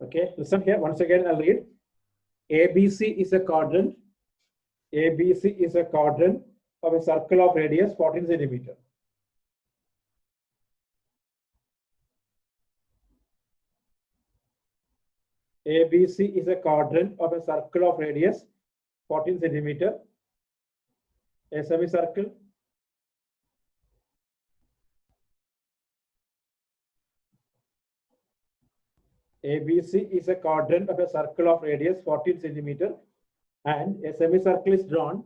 Okay, listen here. Once again, I'll read. ABC is a quadrant. ABC is a quadrant of a circle of radius 14 centimeter. ABC is a quadrant of a circle of radius 14 centimeter. A semicircle. ABC is a quadrant of a circle of radius 14 centimeter, and a semicircle is drawn.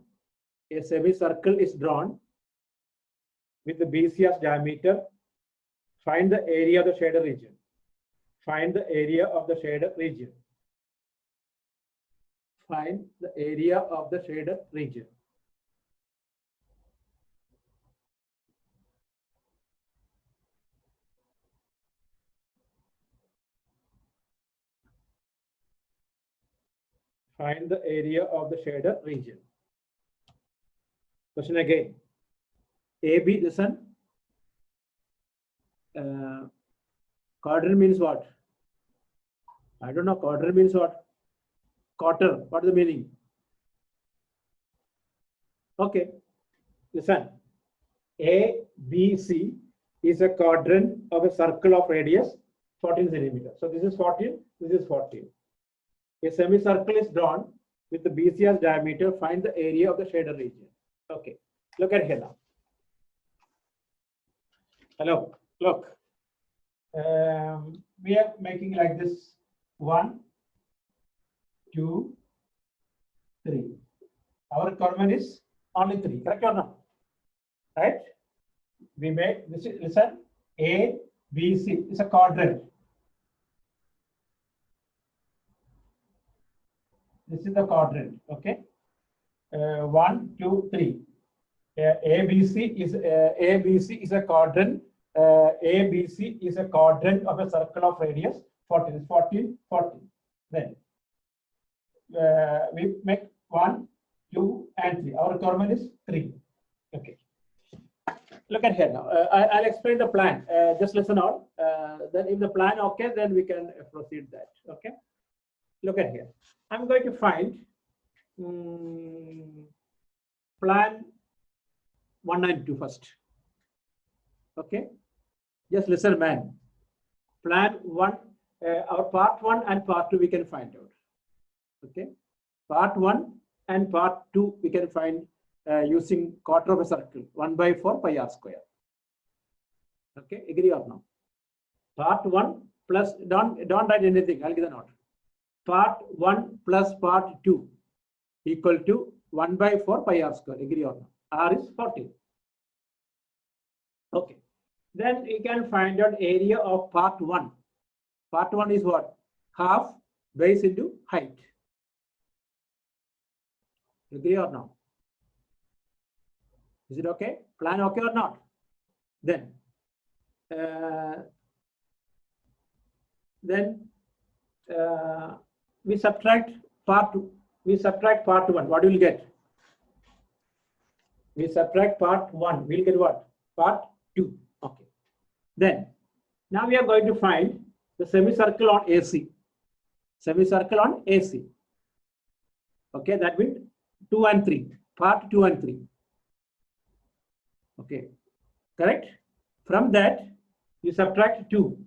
A semicircle is drawn with the BC as diameter. Find the area of the shaded region. Find the area of the shaded region. Find the area of the shaded region. Find the area of the shaded region. Question again. AB, listen. Quadrant means what? I don't know. Quadrant means what? Quarter. What is the meaning? Okay. Listen. ABC is a quadrant of a circle of radius 14 centimeters. So this is 14. This is 14. A semicircle is drawn with the BC as diameter. Find the area of the shaded region. Okay. Look at here now. Hello. Look. We are making like this 1, 2, 3. Our requirement is only 3. Correct or not? Right? We make this. Listen. A, B, C is a quadrant. This is the quadrant. Okay. 1, 2, 3. ABC is a quadrant. ABC is a quadrant of a circle of radius 14. 14, 14. Then we make 1, 2, and 3. Our requirement is 3. Okay. Look at here now. I'll explain the plan. Just listen out. Then if the plan okay, then we can proceed that. Okay. Look at here. I'm going to find plan 192 first. Okay. Just listen, man. Plan 1, our part 1 and part 2 we can find out. Okay. Part 1 and part 2 we can find using quarter of a circle, 1/4 pi r square. Okay. Agree or no? Part 1 plus, don't write anything. I'll give the note. Part 1 plus part 2 equal to 1/4 pi r square. Agree or not? R is 14. Okay. Then you can find out area of part 1. Part 1 is what? Half base into height. Agree or not? Is it okay? Plan okay or not? Then we subtract part 2. We subtract part 1. What will you get? We subtract part 1. We'll get what? Part 2. Okay. Then now we are going to find the semicircle on AC. Semicircle on AC. Okay, that means 2 and 3. Part 2 and 3. Okay. Correct? From that, you subtract 2.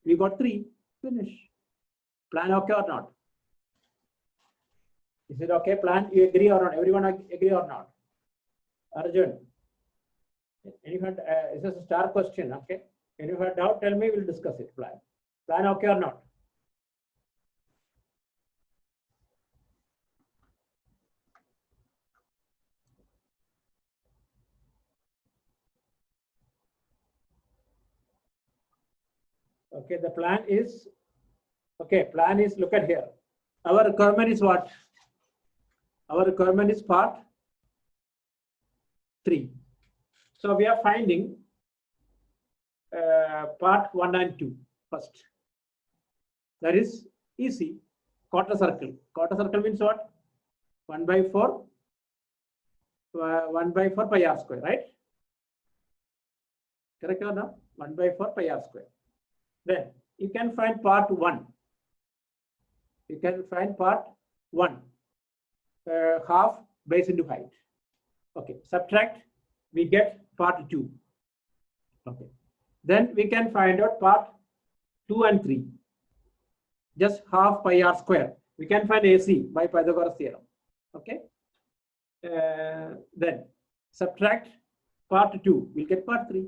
We got 3. Finish. Plan okay or not? Is it okay? Plan, you agree or not? Everyone agree or not? Arjun. Anyone, this is a star question, okay? If you have doubt, tell me, we'll discuss it. Plan okay or not? Okay, the plan is, okay, plan is, look at here. Our requirement is what? Our requirement is part 3. So we are finding part 1 and 2 first. That is easy. Quarter circle. Quarter circle means what? 1/4 pi r square, right? Correct or not? 1/4 pi r square. Then you can find part 1. We can find part 1, half base into height. Okay, subtract, we get part 2. Okay, then we can find out part 2 and 3. Just half pi r square. We can find AC by Pythagoras theorem. Okay, then subtract part 2, we'll get part 3.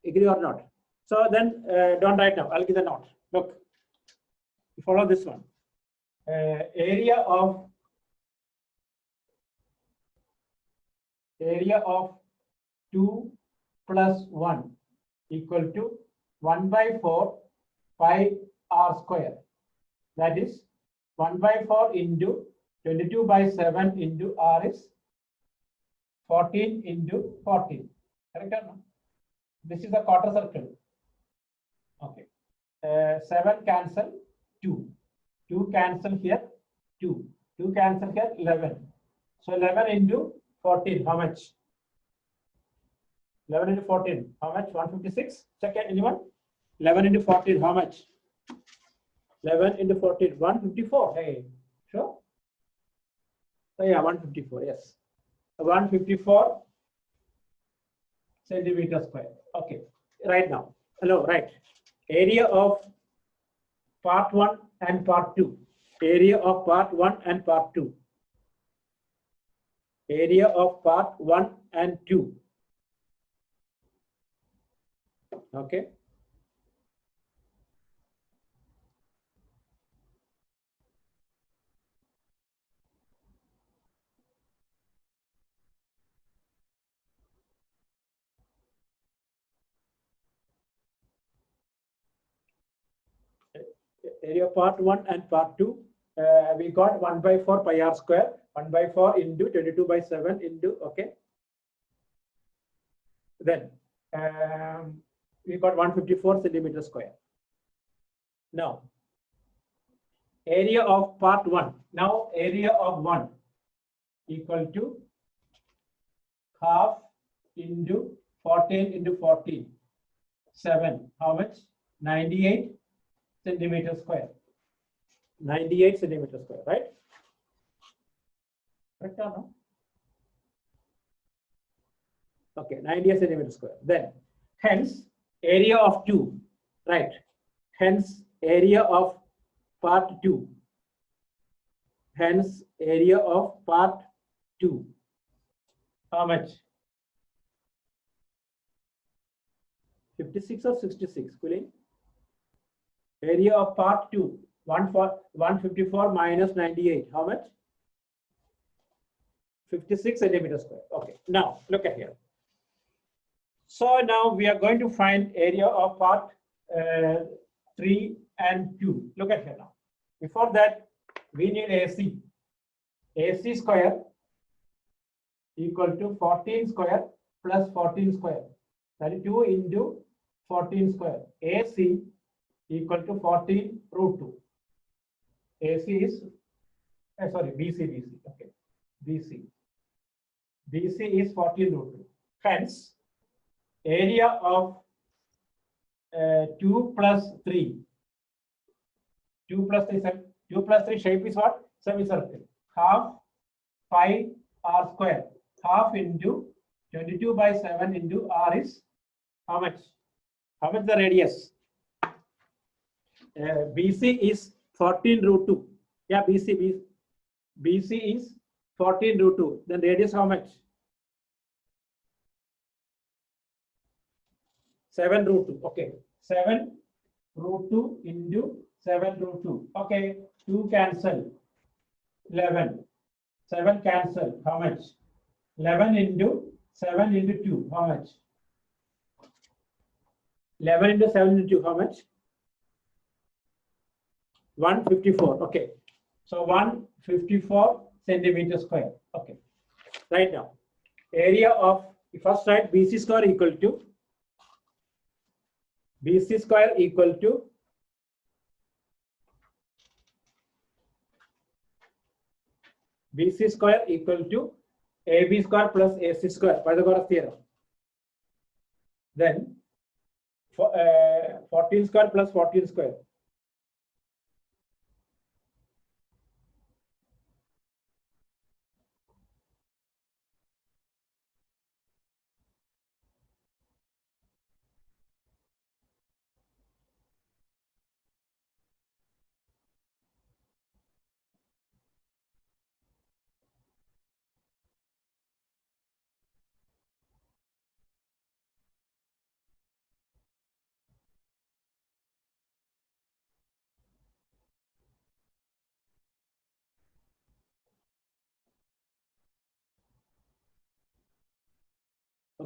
Agree or not? So then don't write now, I'll give the note. Look, you follow this one. Area of 2 plus 1 equal to 1 by 4 pi r square. That is 1 by 4 into 22 by 7 into r is 14 into 14. Correct or no? This is a quarter circle. Okay. 7 cancel 2. 2 cancel here 2. 2 cancel here 11. So 11 into 14, how much? 11 into 14, how much? 156. Second, anyone? 11 into 14, how much? 11 into 14, 154. Hey, sure? Oh, yeah, 154, yes. 154 centimeter square. Okay, right now. Hello, right. Area of part 1 and part 2. Area of part 1 and part 2. Area of part 1 and 2. Okay. Area of part 1 and part 2. We got 1 by 4 pi r square. 1 by 4 into 22 by 7 into, okay. Then we got 154 centimeter square. Now, area of part 1. Now, area of 1 equal to half into 14 into 14. 7. How much? 98 centimeter square. 98 centimeter square, right? Correct or no? Okay, 98 centimeter square. Then, hence, area of 2, right? Hence, area of part 2. Hence, area of part 2. How much? 56 or 66, Kulin? Area of part 2, 154 minus 98. How much? 56 centimeter square. Okay, now look at here. So now we are going to find area of part 3 and 2. Look at here now. Before that, we need AC. AC square equal to 14 square plus 14 square. That is 2 into 14 square. AC equal to 14 root 2. AC is, sorry, BC. Okay, BC. BC is 14 root 2. Hence, area of 2 plus 3. 2 plus 3, 2 plus 3 shape is what? Semicircle. Half pi r square. Half into 22 by 7 into r is how much? How much the radius? BC is 14 root 2. Yeah, BC is 14 root 2. Then radius how much? 7 root 2. Okay. 7 root 2 into 7 root 2. Okay. 2 cancel. 11. 7 cancel. How much? 11 into 7 into 2. How much? 11 into 7 into 2. How much? 154. Okay. So 154 centimeter square. Okay. Right now, area of, first write BC square equal to BC square equal to BC square equal to AB square plus AC square, Pythagoras theorem. Then 14 square plus 14 square.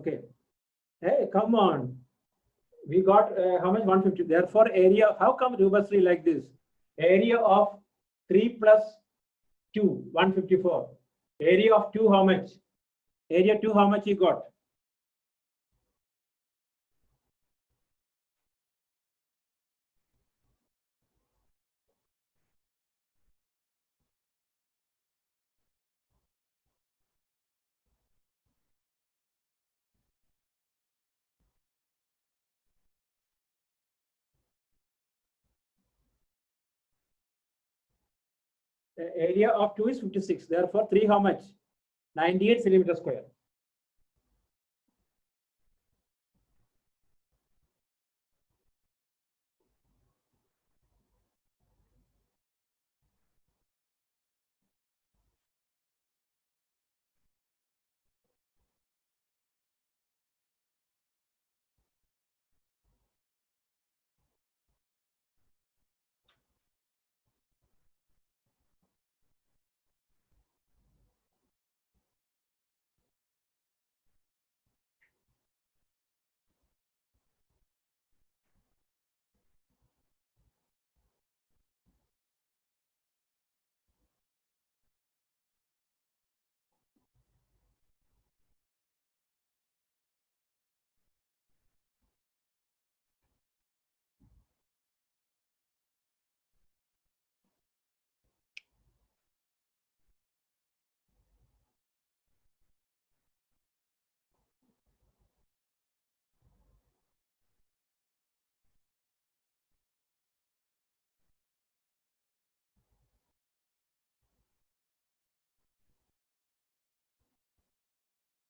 Okay. Hey, come on. We got how much? 150. Therefore, area, how come Rubasri like this? Area of 3 plus 2, 154. Area of 2, how much? Area 2, how much you got? Area of 2 is 56. Therefore, 3, how much? 98 centimeter square.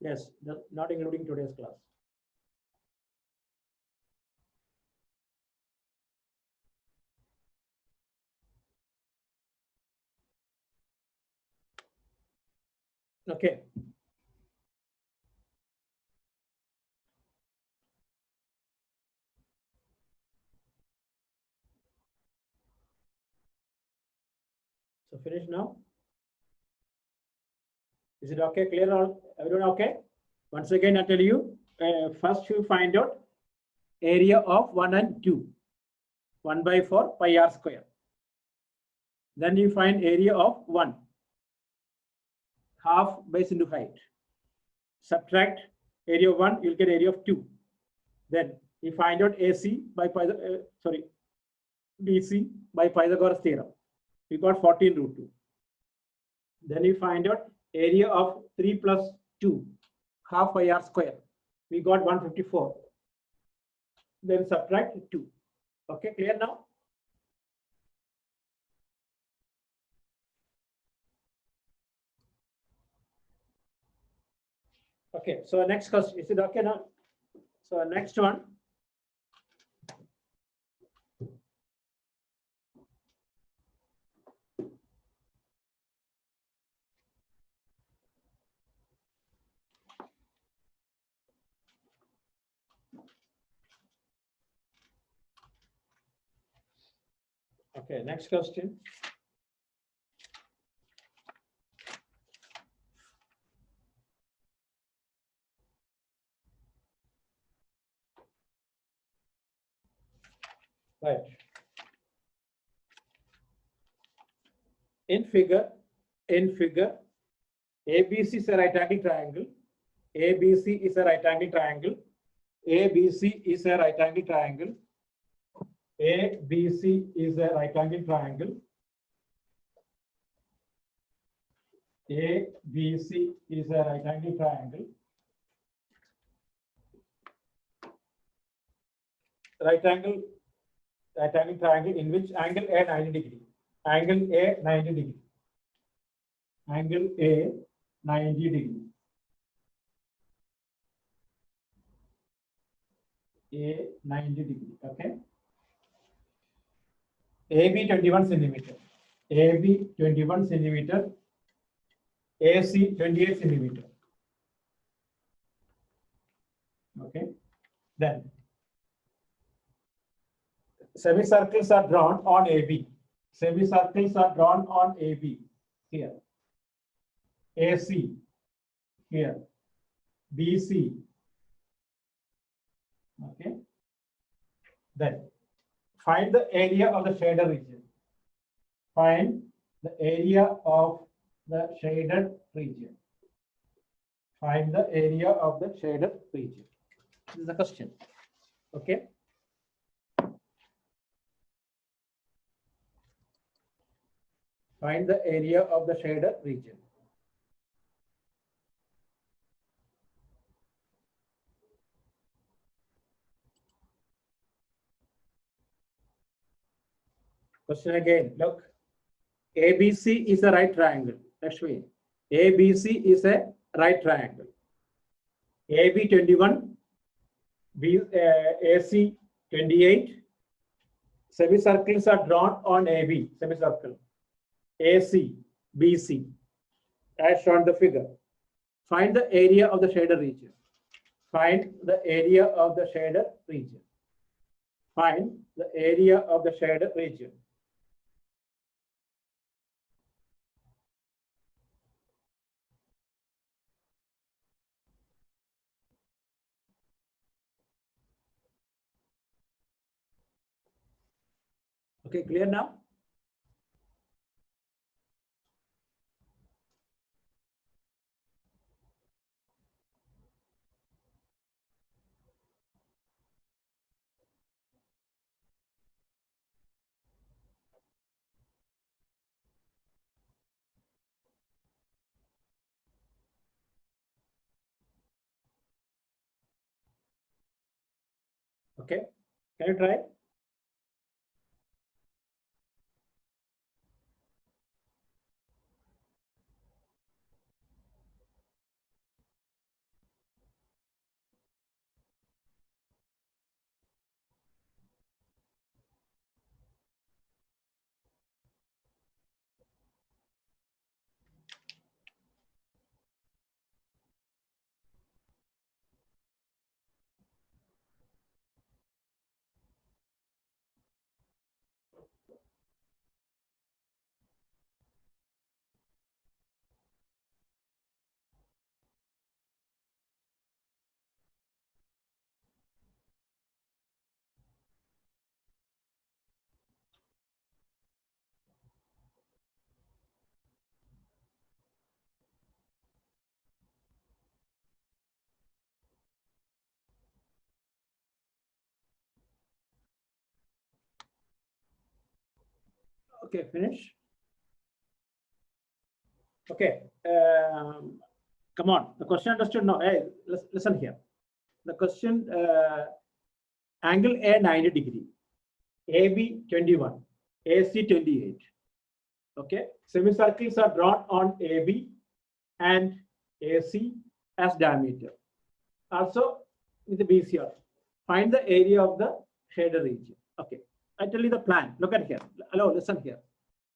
Yes, not including today's class. Okay. So finish now. Is it okay? Clear all? Everyone okay? Once again, I tell you, first you find out area of 1 and 2. 1 by 4 pi r square. Then you find area of 1. Half base into height. Subtract area of 1, you'll get area of 2. Then you find out AC by BC by Pythagoras theorem. We got 14 root 2. Then you find out area of 3 plus 2, half pi r square. We got 154. Then subtract 2. Okay, clear now? Okay, so next question, is it okay now? So next one. Okay, next question. Right. In figure, ABC is a right angle triangle. ABC is a right angle triangle. ABC is a right angle triangle. ABC is a right angle triangle. ABC is a right angle triangle. Right angle triangle in which angle A 90 degree. Angle A 90 degree. Angle A 90 degree. A 90 degree. Okay. AB 21 centimeter. AB 21 centimeter. AC 28 centimeter. Okay. Then semicircles are drawn on AB. Semicircles are drawn on AB here. AC here. BC Okay. Then find the area of the shaded region. Find the area of the shaded region. Find the area of the shaded region. This is the question. Okay. Find the area of the shaded region. Question again. Look, ABC is a right triangle. Actually, ABC is a right triangle. AB 21, AC 28. Semicircles are drawn on AB, semicircle. AC, BC, as shown in the figure. Find the area of the shaded region. Find the area of the shaded region. Find the area of the shaded region. Okay, clear now? Okay, can you try? Okay, finish. Okay, come on. The question understood now. Hey, listen here. The question, angle A 90 degree, AB 21, AC 28. Okay, semicircles are drawn on AB and AC as diameter. Also with the BC. Find the area of the shaded region. Okay, I tell you the plan. Look at here. Hello, listen here.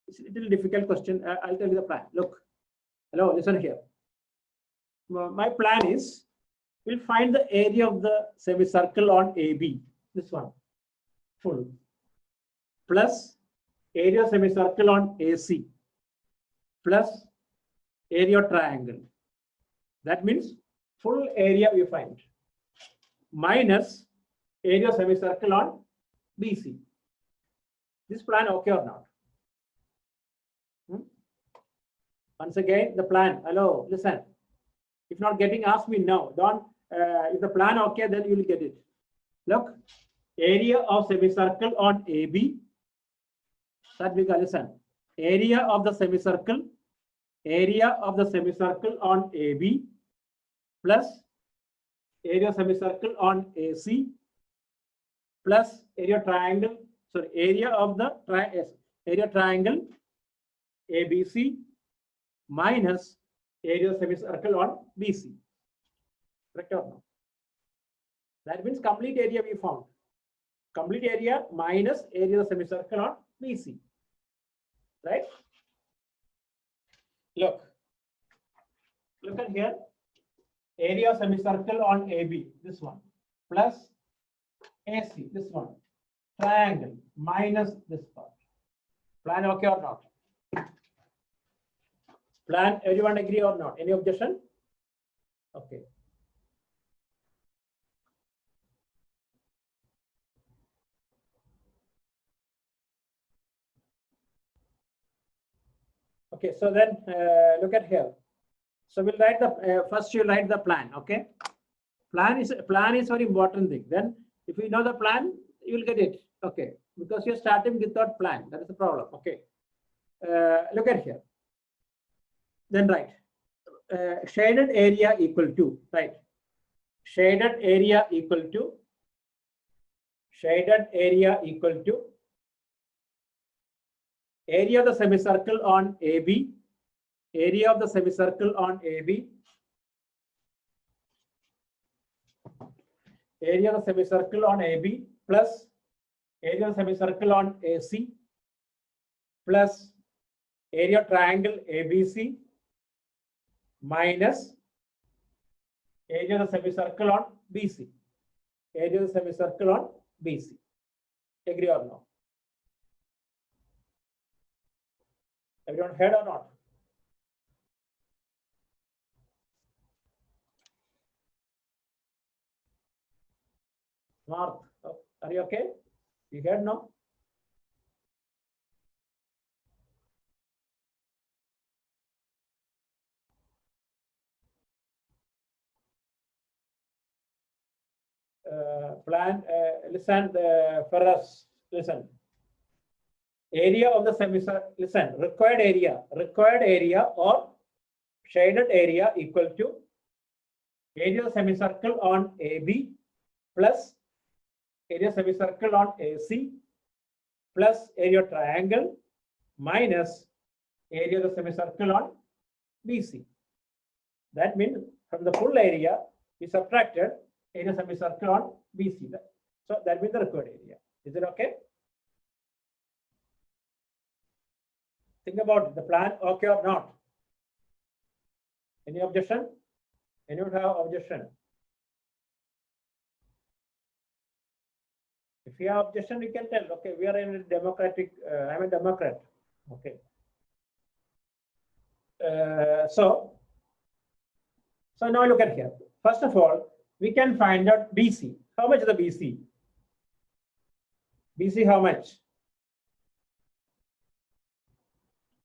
It's a little difficult question. I'll tell you the plan. Look. Hello, listen here. My plan is we'll find the area of the semicircle on AB. This one, full. Plus area of semicircle on AC. Plus area of triangle. That means full area we find. Minus area of semicircle on BC. This plan okay or not? Once again, the plan. Hello, listen. If not getting, ask me now. Don't. If the plan okay, then you will get it. Look, area of semicircle on AB. That we can listen. Area of the semicircle. Area of the semicircle on AB plus area of semicircle on AC plus area triangle. Sorry, area of the area triangle ABC minus area of semicircle on BC. Correct or no? That means complete area we found. Complete area minus area of semicircle on BC. Right? Look at here. Area of semicircle on AB, this one, plus AC, this one. Triangle minus this part. Plan okay or not? Plan, everyone agree or not? Any objection? Okay. Okay, so then look at here. So we'll write the first you write the plan. Okay, plan is very important thing. Then if you know the plan, you will get it. Okay, because you're starting without plan. That is the problem. Okay, look at here. Then write shaded area equal to, right? Shaded area equal to area of the semicircle on AB, area of the semicircle on AB, area of the semicircle on AB plus area of the semicircle on AC plus area of triangle ABC minus area of the semicircle on BC. Area of the semicircle on BC. Agree or no? Everyone heard or not? Mark, are you okay? You heard no? Plan, listen for us, listen. Area of the semicircle, listen, required area or shaded area equal to area of semicircle on AB plus area semicircle on AC plus area triangle minus area of the semicircle on BC. That means from the full area, we subtracted area semicircle on BC. So that means the required area. Is it okay? Think about it. The plan okay or not? Any objection? Anyone have objection? If you have objection, you can tell. Okay, we are in a democratic. I'm a Democrat. Okay. So now look at here. First of all, we can find out BC. How much is the BC? BC how much?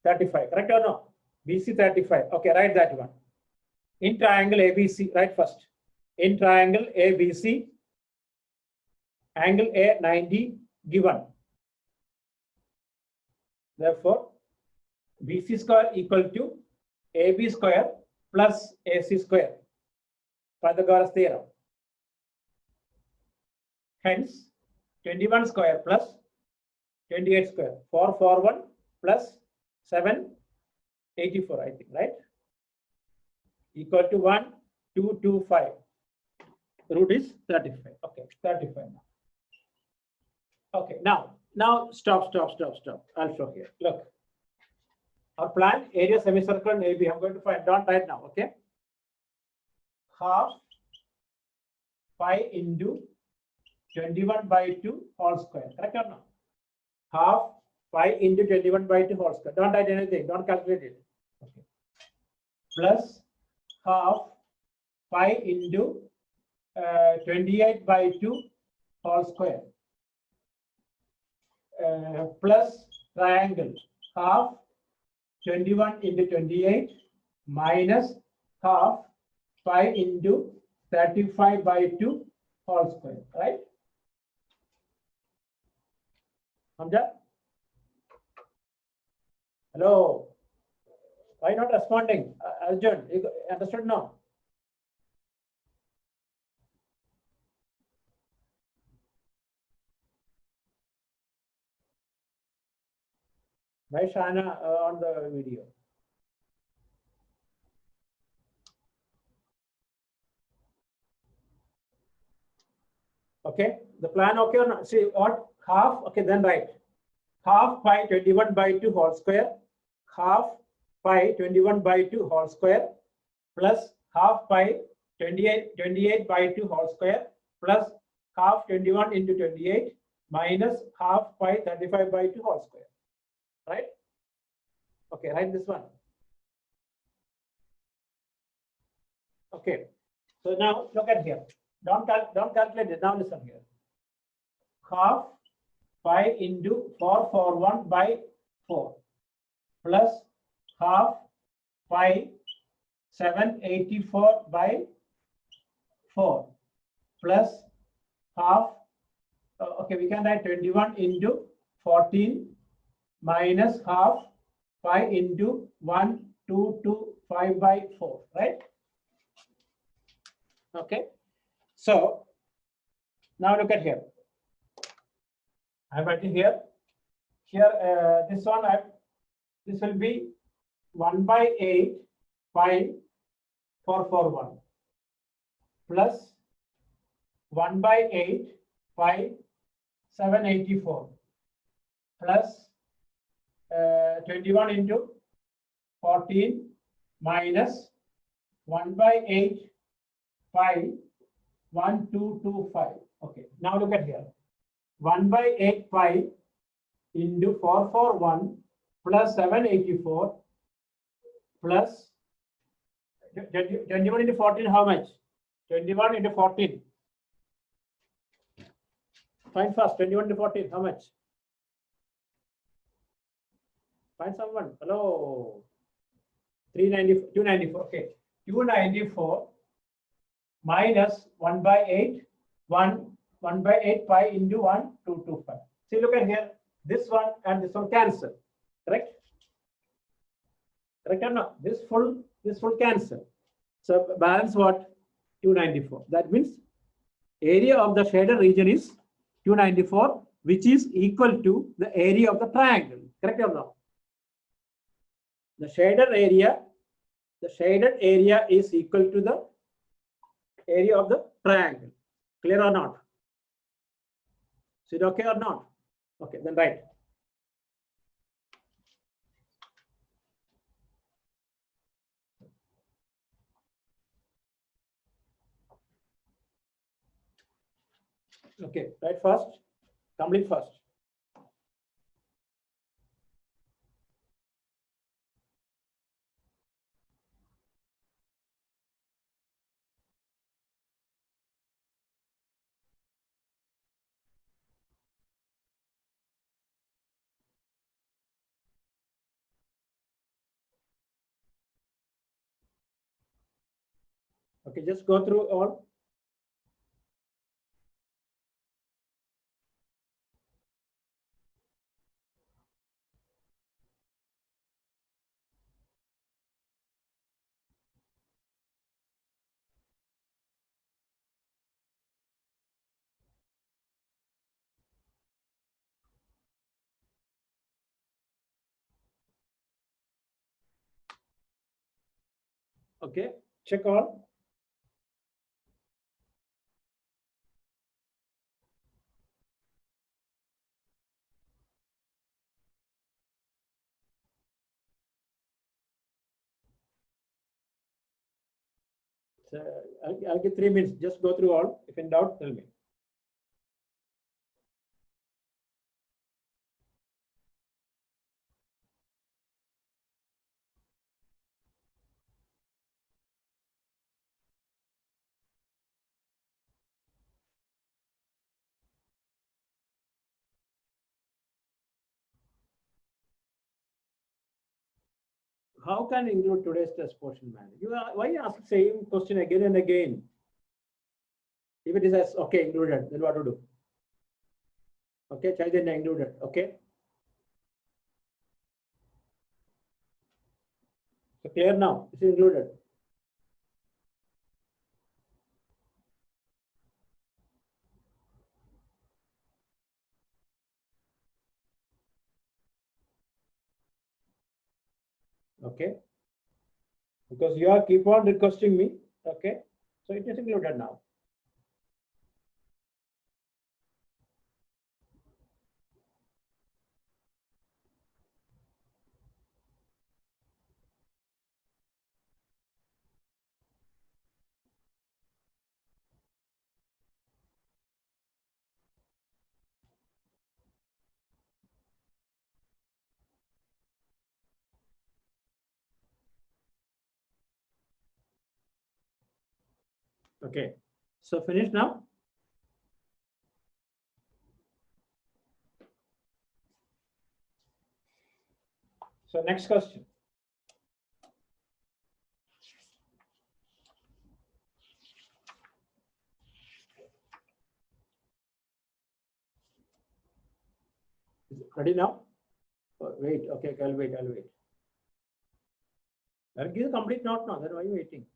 35, correct or no? BC 35. Okay, write that one. In triangle ABC, write first. In triangle ABC, angle A 90 given. Therefore, BC square equal to AB square plus AC square. Pythagoras theorem. Hence, 21 square plus 28 square. 441 plus 784, I think, right? Equal to 1225. Root is 35. Okay, 35 now. Okay, now stop. I'll show here. Look. Our plan, area semicircle and AB. I'm going to find out right now. Okay. Half pi into 21/2 whole square. Correct or not? Half pi into 21/2 whole square. Don't write anything. Don't calculate it. Okay. Plus half pi into 28/2 whole square. Plus triangle half 21 into 28 minus half pi into 35/2 whole square, right? Hamza? Hello? Why not responding? Arjun, you understood now? Why Shana on the video? Okay, the plan okay or not? See what half, okay, then write half pi 21/2 whole square, half pi 21/2 whole square plus half pi 28/2 whole square plus half 21 into 28 minus half pi 35/2 whole square. Right? Okay, write this one. Okay, so now look at here. Don't calculate it. Now listen here. Half pi into 441/4 plus half pi 784 by 4 plus half, okay, we can write 21 into 14 minus half pi into 1225 by 4, right? Okay, so now look at here. I'm writing here. Here, this one, this will be 1 by 8 pi 441 plus 1 by 8 pi 784 plus 21 into 14 minus 1 by 8 pi 1225. Okay, now look at here. 1 by 8 pi into 441 plus 784 plus 21 into 14, how much? 21 into 14. Find fast. 21 into 14, how much? Find someone. Hello. 390, 294. Okay. 294 minus 1 by 8, 1 by 8 pi into 1225. See, look at here. This one and this one cancel. Correct? Correct or not? This full cancel. So balance what? 294. That means area of the shaded region is 294, which is equal to the area of the triangle. Correct or not? The shaded area is equal to the area of the triangle. Clear or not? Is it okay or not? Okay, then write. Okay, write first. Complete first. Okay, just go through all. Okay, check all. So I'll give 3 minutes. Just go through all. If in doubt, tell me. How can you include today's test portion, man? Why you ask the same question again and again? If it is as okay included, then what to do? Okay, Chaitanya included. Okay. So clear now. This is included. Okay. Because you are keep on requesting me. Okay. So it is included now. Okay. So finish now. So next question. Ready now? Oh, wait. Okay, I'll wait. I'll give the complete note now. Then why are you waiting?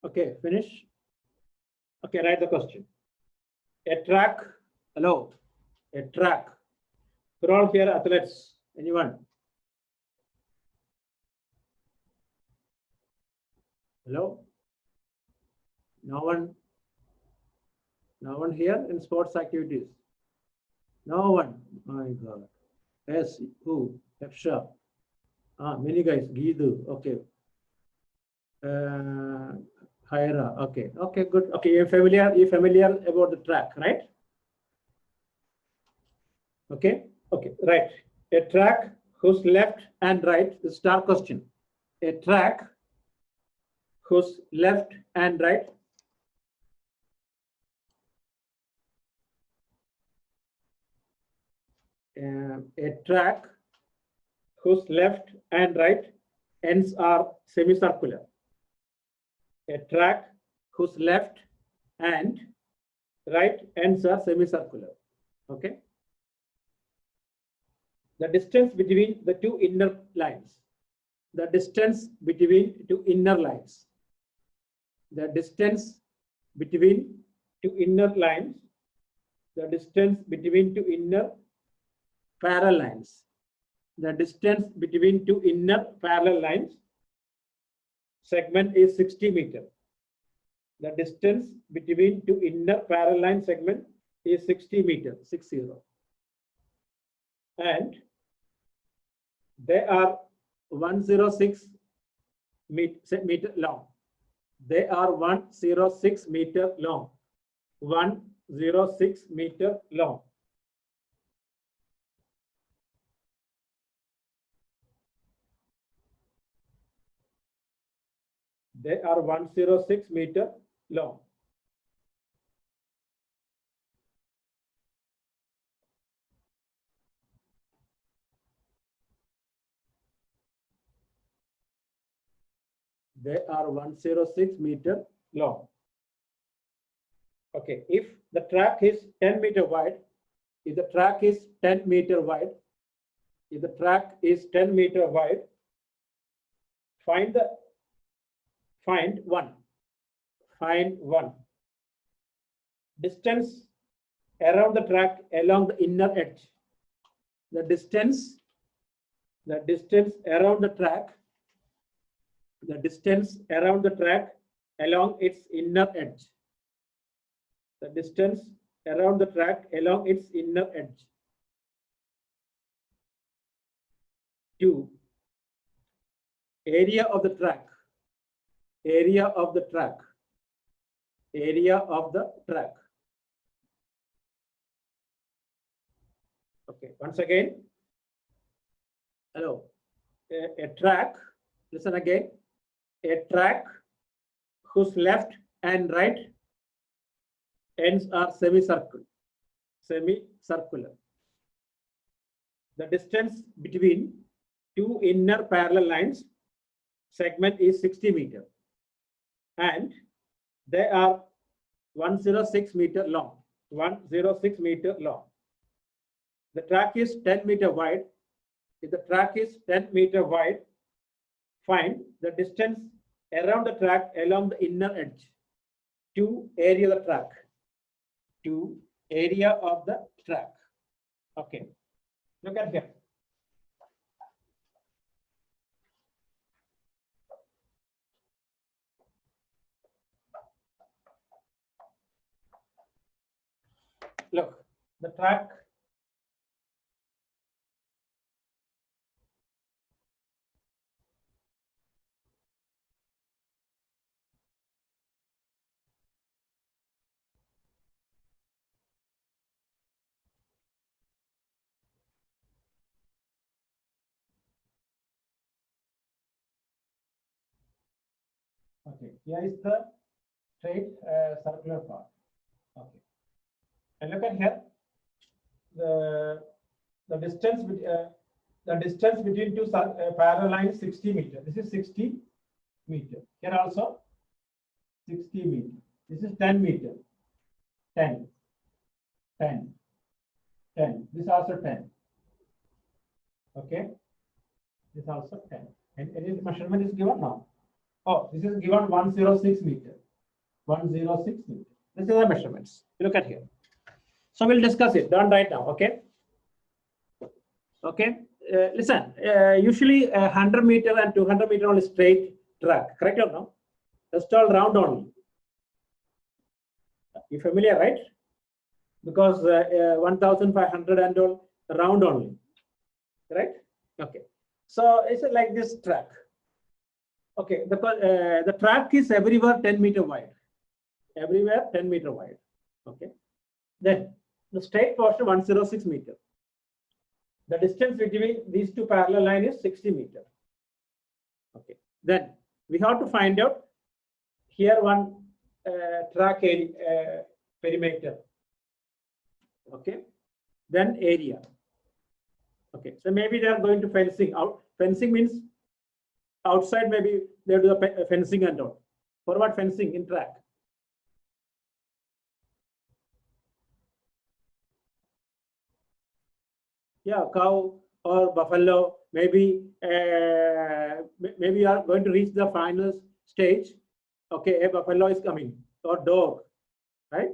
Okay, finish. Okay, write the question. A track. Hello. A track. You're all here athletes. Anyone? Hello? No one? No one here in sports activities? No one. My God. Yes, who? Efsha. Many guys. Geedu. Okay. Hyra. Okay. Okay, good. Okay, you're familiar about the track, right? Okay. Okay, right. A track whose left and right, the star question. A track whose left and right a track whose left and right ends are semicircular. A track whose left and right ends are semicircular. Okay. The distance between the two inner lines. The distance between two inner lines. The distance between two inner lines. The distance between two inner parallel lines. The distance between two inner parallel lines segment is 60 meters. The distance between two inner parallel line segment is 60 meters, 60. And they are 106 meter long. They are 106 meter long. 106 meter long. They are 106 meter long. They are 106 meter long. Okay, if the track is 10 meter wide, if the track is 10 meter wide, if the track is 10 meter wide, find one distance around the track along the inner edge. The distance around the track, along its inner edge. The distance around the track along its inner edge. 2. Area of the track. Area of the track. Area of the track. Okay, once again. Hello. A track, listen again. A track whose left and right ends are semicircular. The distance between two inner parallel lines. Segment is 60 meters, and they are 106 meter long. 106 meter long. The track is 10 meter wide. If the track is 10 meter wide, find the distance around the track along the inner edge to area of the track. To area of the track. Okay. Look at here. Look, the track. Okay, here is the straight circular part. Okay, and look at here. The distance between two parallel lines is 60 meters. This is 60 meters. Here also 60 meters. This is 10 meters. 10, 10, 10. This also 10. Okay. This also 10. And any measurement is given now. Oh, this is given 106 meters. 106 meters. This is the measurements. Look at here. So we'll discuss it. Don't write now. Okay. Okay. Listen. Usually 100 meter and 200 meter only straight track. Correct or no? Just all round only. You familiar, right? Because 1,500 and all round only. Right? Okay. So it's like this track. Okay, the track is everywhere 10 meter wide. Everywhere 10 meter wide. Okay. Then the straight portion 106 meter. The distance between these two parallel lines is 60 meter. Okay. Then we have to find out here one track area, perimeter. Okay. Then area. Okay. So maybe they are going to fencing out. Fencing means outside, maybe they do the fencing and all. For what fencing in track? Yeah, cow or buffalo. Maybe maybe you are going to reach the final stage. Okay, a buffalo is coming or dog, right?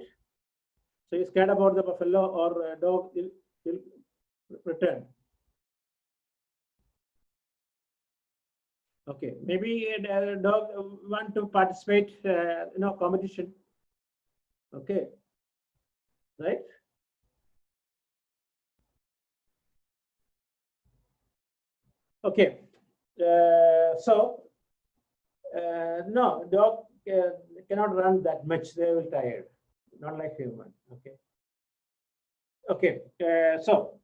So you're scared about the buffalo or dog will return. Okay, maybe a dog want to participate, competition. Okay, right? Okay, so no, dog cannot run that much. They will tired, not like human. Okay. Okay, so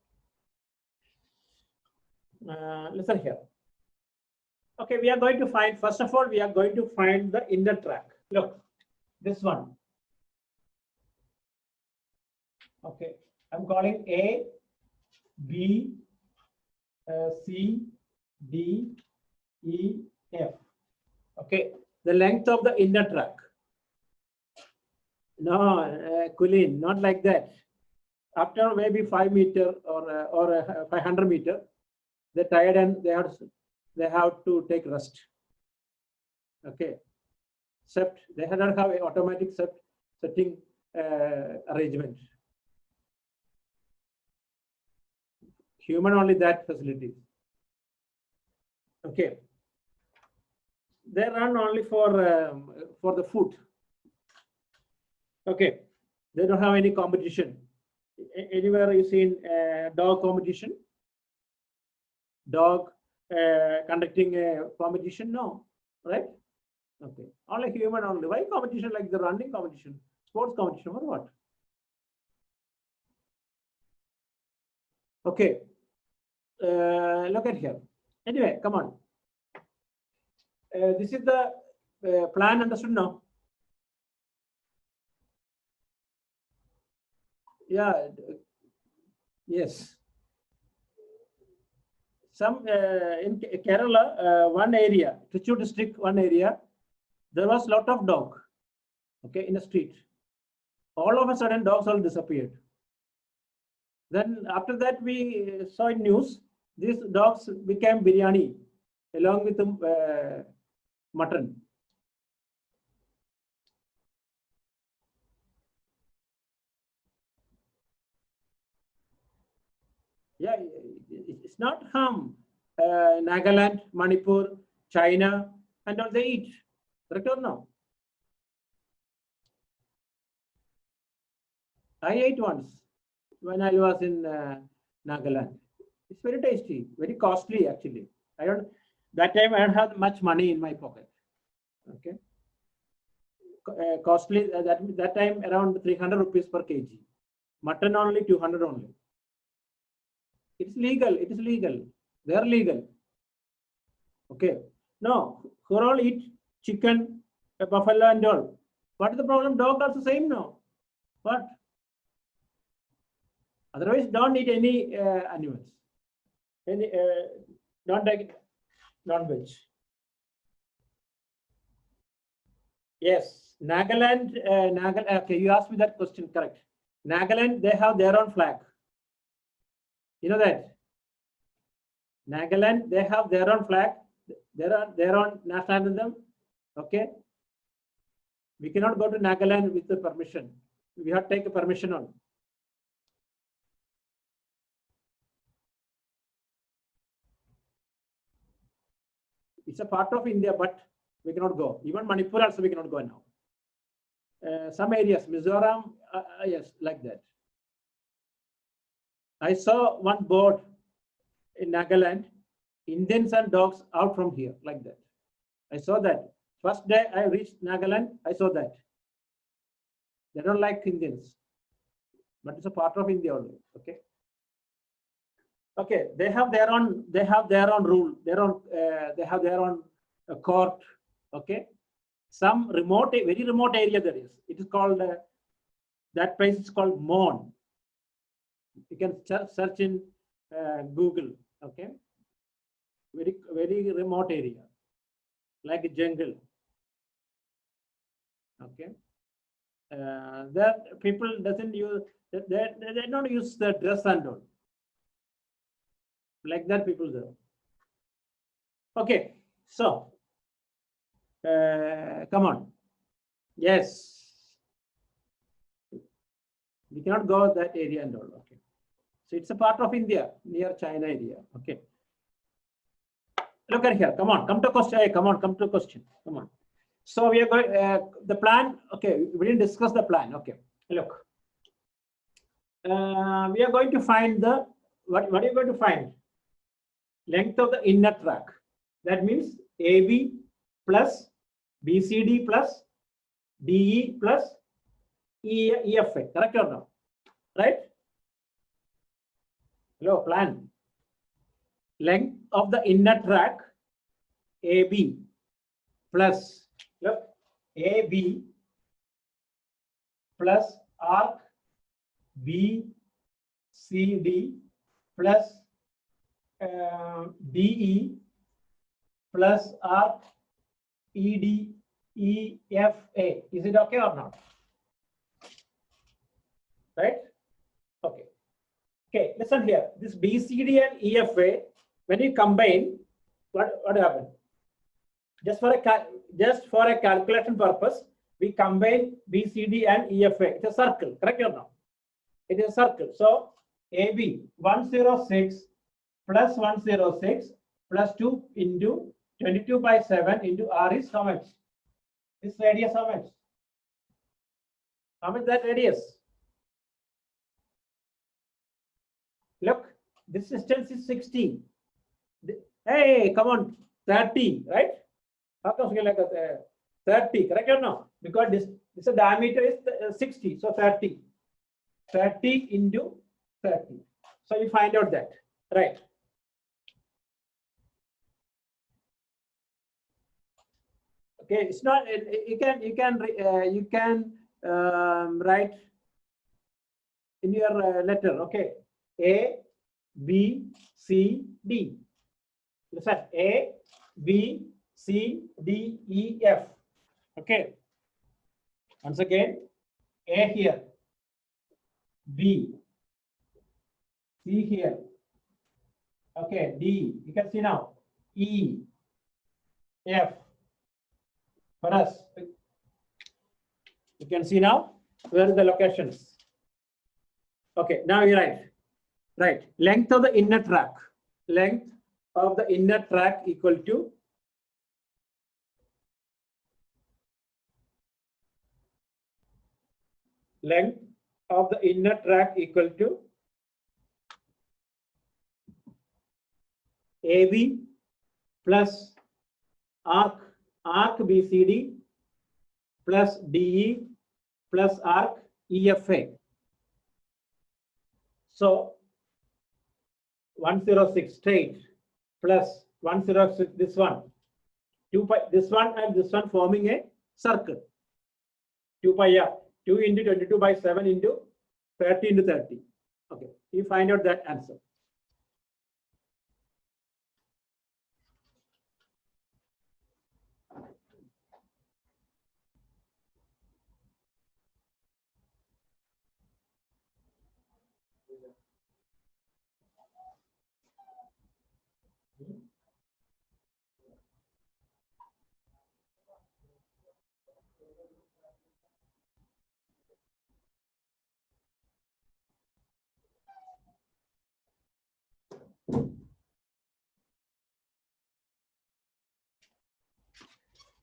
listen here. Okay, we are going to find, first of all, we are going to find the inner track. Look, this one. Okay, I'm calling A, B, C, D, E, F. Okay, the length of the inner track. No, Kulin, not like that. After maybe 5 meter or 500 meter, they're tired and they have to take rest. Okay. Except they do not have an automatic setting arrangement. Human only that facility. Okay. They run only for the food. Okay. They don't have any competition. Anywhere you seen dog competition? Dog conducting a competition? No, right? Okay, only human only. Why competition like the running competition, sports competition, or what? Okay, look at here. Anyway, come on. This is the plan, understood now? Yeah, yes. some in Kerala, one area, Trichy district, one area, there was a lot of dog, okay, in the street. All of a sudden, dogs all disappeared. Then after that, we saw in news, these dogs became biryani along with the mutton. Yeah, it's not harm. Nagaland, Manipur, China, and all they eat. Correct or no? I ate once when I was in Nagaland. It's very tasty, very costly actually. I don't. That time I don't have much money in my pocket. Okay. Costly that time around 300 rupees per kg. Mutton only 200 only. It's legal. It is legal. They are legal. Okay. No, who all eat chicken, buffalo and all. What is the problem? Dog also same no. What? Otherwise, don't eat any animals. Any don't take non-veg. Yes, Nagaland. Okay, you asked me that question. Correct. Nagaland, they have their own flag. You know that. Nagaland, they have their own flag. Their own national anthem. Okay. We cannot go to Nagaland with the permission. We have to take a permission on. It's a part of India, but we cannot go. Even Manipur also we cannot go now. Some areas, Mizoram, yes, like that. I saw one board in Nagaland, Indians and dogs out from here, like that. I saw that. First day I reached Nagaland, I saw that. They don't like Indians, but it's a part of India only. Okay. Okay, they have their own. They have their own rule. Their own. They have their own court. Okay. Some remote, very remote area there is. It is called. That place is called Mon. You can search in Google. Okay. Very remote area, like a jungle. Okay. That people doesn't use. They don't use the dress and all. Like that people there. Okay, so come on. Yes, we cannot go that area and all. Okay, so it's a part of India near China area. Okay, look at here. Come on, come to question. Hey, come on, come to question. Come on. So we are going the plan. Okay, we didn't discuss the plan. Okay, look. We are going to find the what are you going to find? Length of the inner track. That means AB plus BCD plus DE plus EFA. Correct or no? Right? Hello, plan. Length of the inner track AB plus, look, AB plus arc BCD plus DE plus arc ED EFA. Is it okay or not? Right? Okay. Okay, listen here. This BCD and EFA, when you combine, what happened? Just for a calculation purpose, we combine BCD and EFA. It's a circle, correct or not? It is a circle. So AB 106 plus 106 plus 2 into 22 by 7 into R is how much? This radius how much? How much that radius? Look, this distance is 60. Hey, come on, 30, right? How come you like 30, correct or no? Because this diameter is 60, so 30. 30 into 30. So you find out that, right? Okay, it's not. You can write in your letter. Okay, A, B, C, D. Listen, A, B, C, D, E, F. Okay. Once again, A here, B, C here. Okay, D, you can see now, E, F. For us, you can see now where are the locations. Okay, now you write. Right, length of the inner track. Length of the inner track equal to length of the inner track equal to AB plus arc BCD plus DE plus arc EFA. So 106 straight plus 106 this one, 2 pi, this one and this one forming a circle. 2 pi r, 2 into 22 by 7 into 30 into 30. Okay, you find out that answer.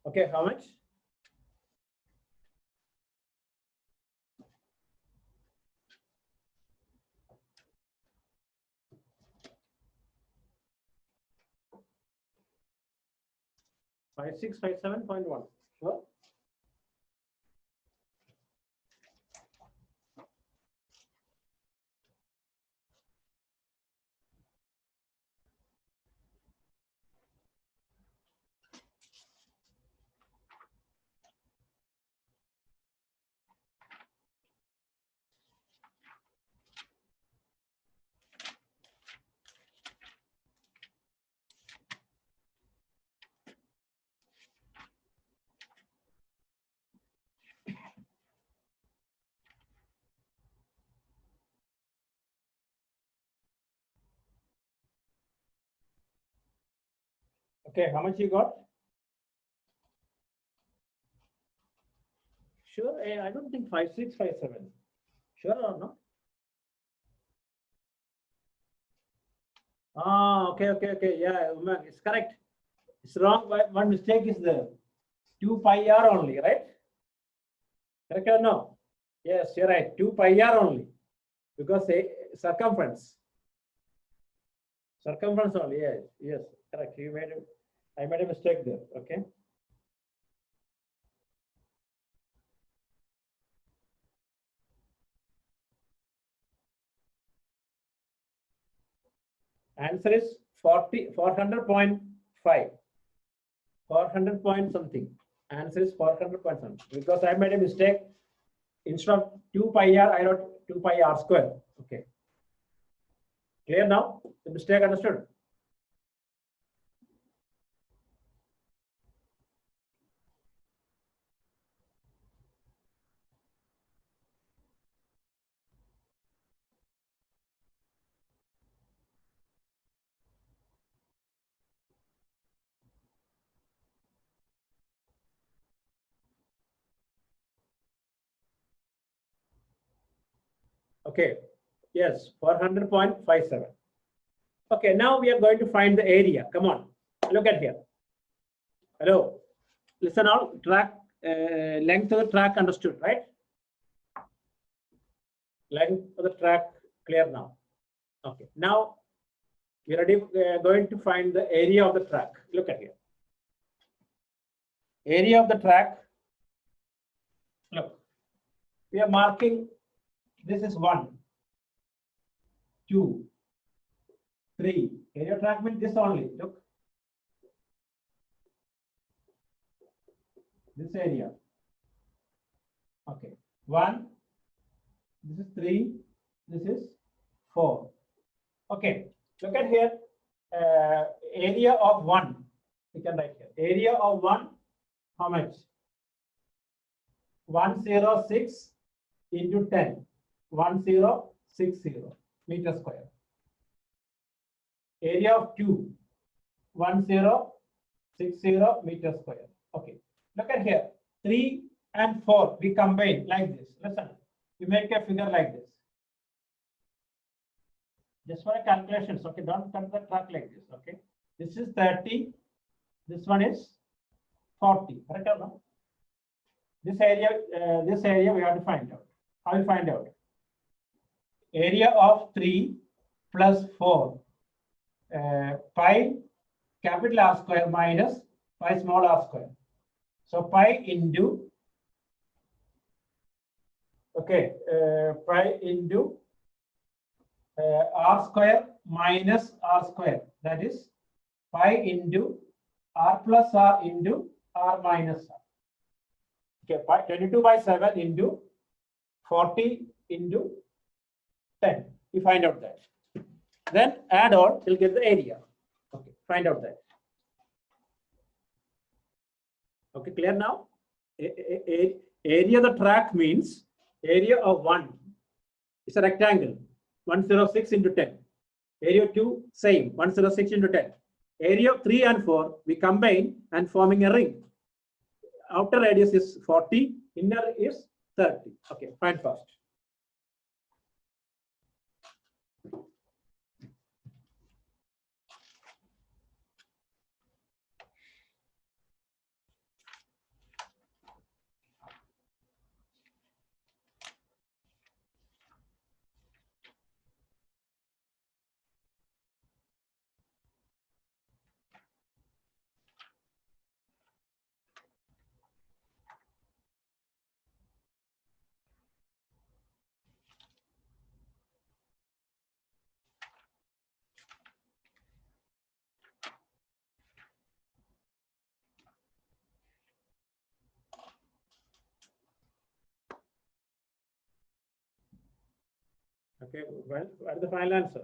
Okay, how much? Five 57.1. Sure. Okay, how much you got? Sure, I don't think 5657. Sure or not? Ah, okay. Yeah, it's correct. It's wrong. One mistake is there. 2 pi r only, right? Correct or no? Yes, you're right. 2 pi r only. Because circumference. Circumference only, yes, correct. I made a mistake there. Okay. Answer is 400.5. 400 point something. Answer is 400 point something. Because I made a mistake. Instead of 2 pi r, I wrote 2 pi r square. Okay. Clear now? The mistake understood? Okay. Yes, 400.57. Okay, now we are going to find the area. Come on, look at here. Hello. Listen all, track, length of the track understood, right? Length of the track clear now. Okay, now we are going to find the area of the track. Look at here. Area of the track. Look, we are marking, this is 1, 2, 3. Area of track means this only. Look. This area. Okay. 1. This is 3. This is 4. Okay. Look at here. area of 1, we can write here. Area of 1, how much? 106 into 10, 1060 meter square. Area of 2, 1060 meter square. Okay, look at here. 3 and 4, we combine like this. Listen, we make a figure like this. Just for a calculations, okay, don't cut the track like this, okay. This is 30, this one is 40, correct or no? This area we have to find out. How we find out? Area of 3 plus 4, pi capital R square minus pi small r square. So pi into, okay, pi into r square minus r square, that is pi into r plus r into r minus r. Okay, pi 22 by 7 into 40 into 10. We find out that. Then add on, we'll get the area. Okay, find out that. Okay, clear now? Area of the track means area of 1 is a rectangle, 106 into 10. Area 2, same, 106 into 10. Area of 3 and 4, we combine and forming a ring. Outer radius is 40, inner is 30. Okay, find first. Okay, well, what is the final answer?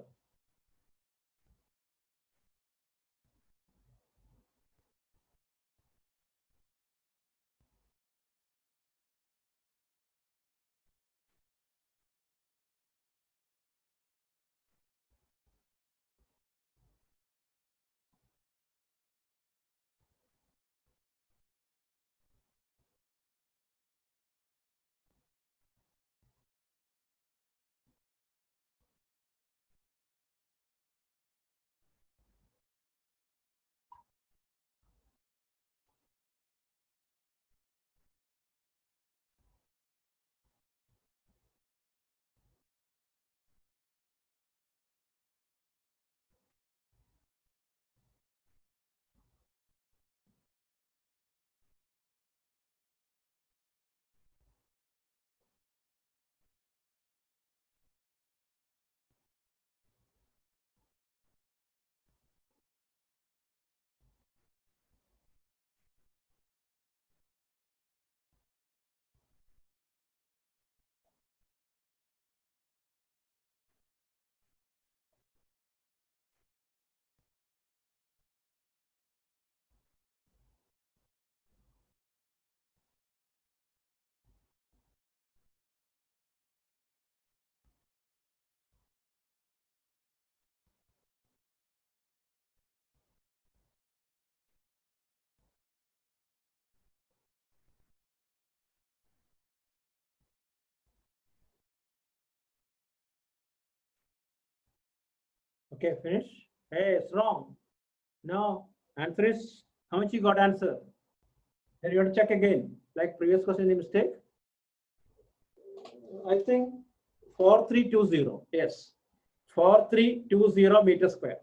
Okay, finish. Hey, it's wrong. No, answer is how much you got answer. Then you have to check again. Like previous question, any mistake? I think 4320. Yes, 4320 meter square.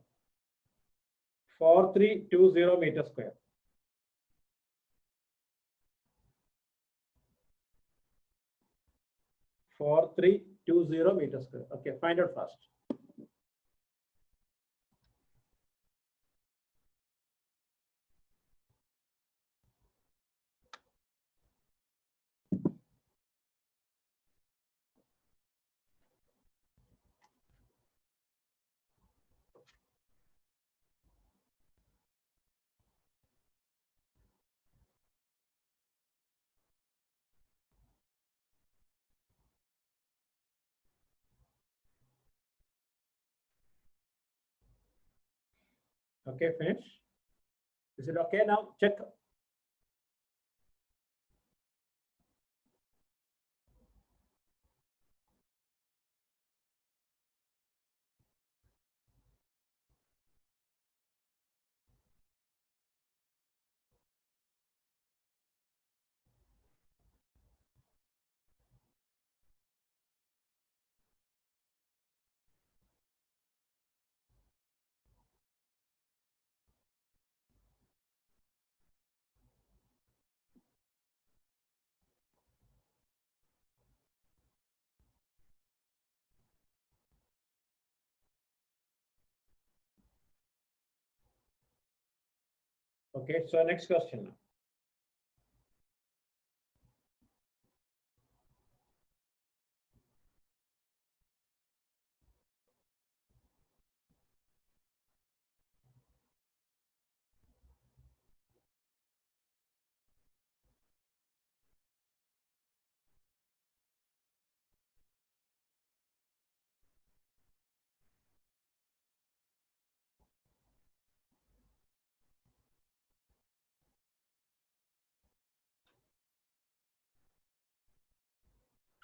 4320 meter square. For 320 meter square. Okay, find out first. Okay, finish. Is it okay now? Check. Okay, so next question now.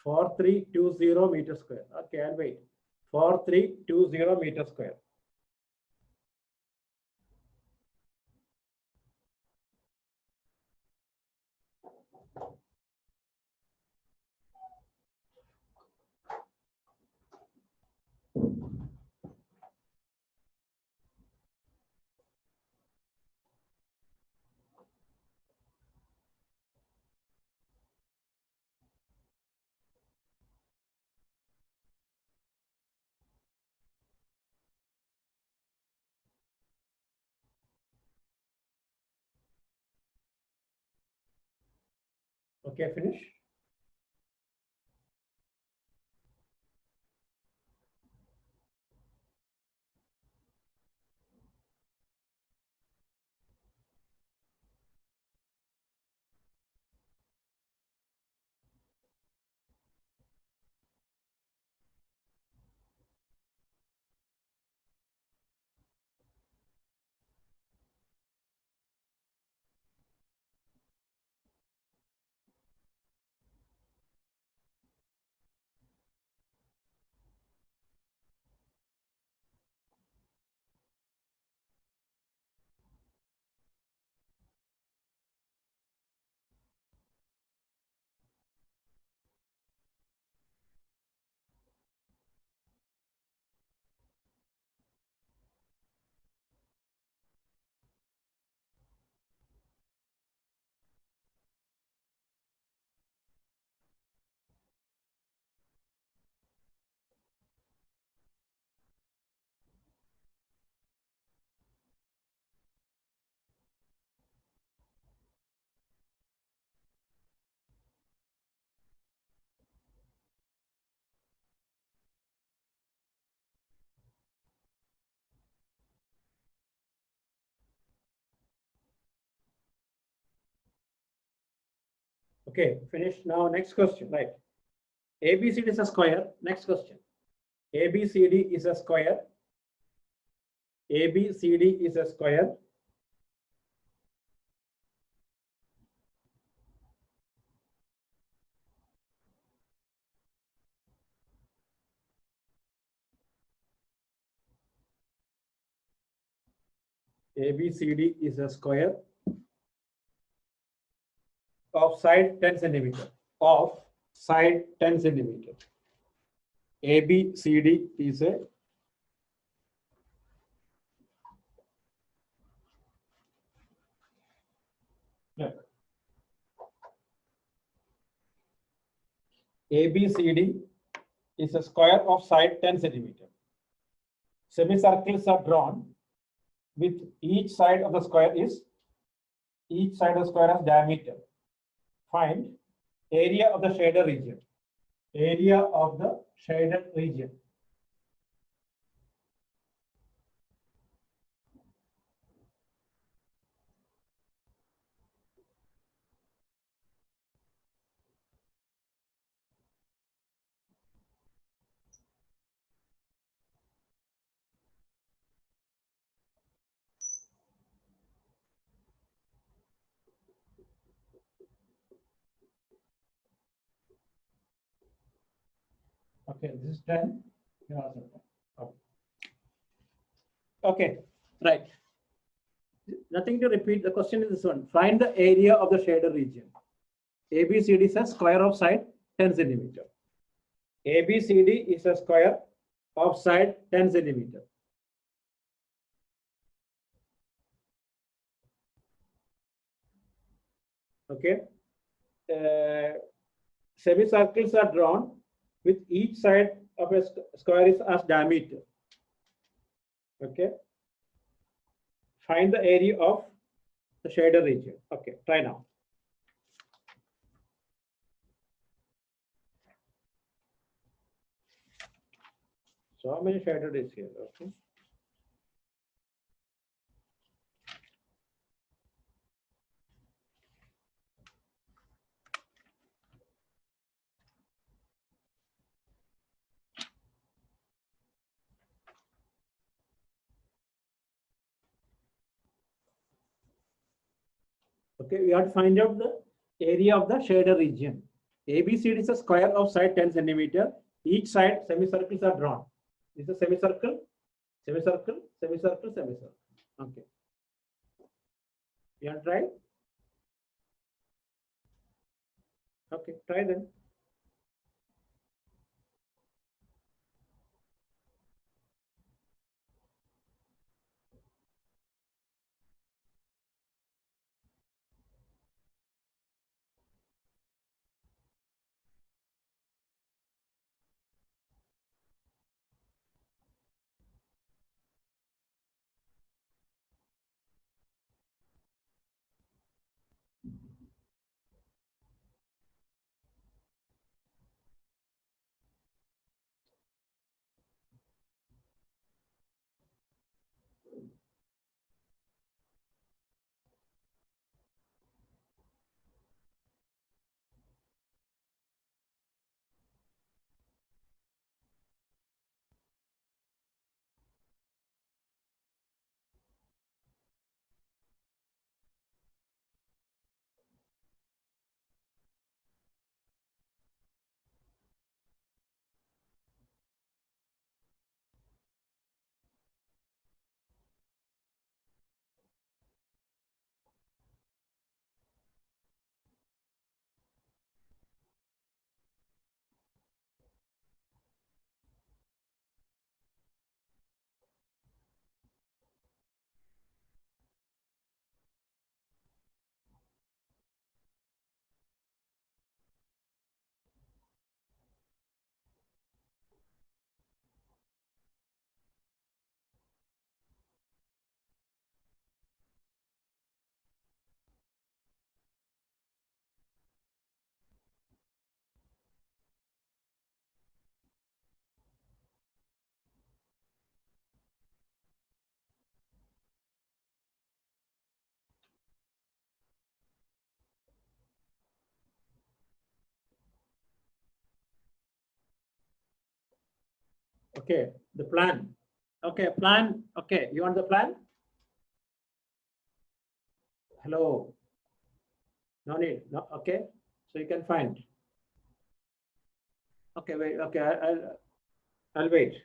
Four three two zero meter square. Okay, I'll wait. 4320 meter square. Okay, finish. Okay, finish. Now next question, right? ABCD is a square. Next question. ABCD is a square. ABCD is a square. ABCD is a square of side 10 centimeter. Of side 10 centimeter. ABCD is a ABCD is a square of side 10 centimeter. Semicircles are drawn with each side of the square has diameter. Find area of the shaded region. Area of the shaded region. Okay, this is 10. Here also 10. Okay. Okay, right. Nothing to repeat. The question is this one. Find the area of the shaded region. ABCD is a square of side 10 centimeter. ABCD is a square of side 10 centimeter. Okay. Semicircles are drawn with each side of a square is as diameter. Okay. Find the area of the shaded region. Okay, try now. So how many shaded is here? Okay. Okay, we have to find out the area of the shaded region. ABCD is a square of side 10 centimeter. Each side semicircles are drawn. This is a semicircle, semicircle, semicircle, semicircle. Okay. You want to try? Okay, try then. Okay, the plan. Okay, plan. Okay, you want the plan? Hello. No need. No. Okay, so you can find. Okay, wait. Okay, I'll wait.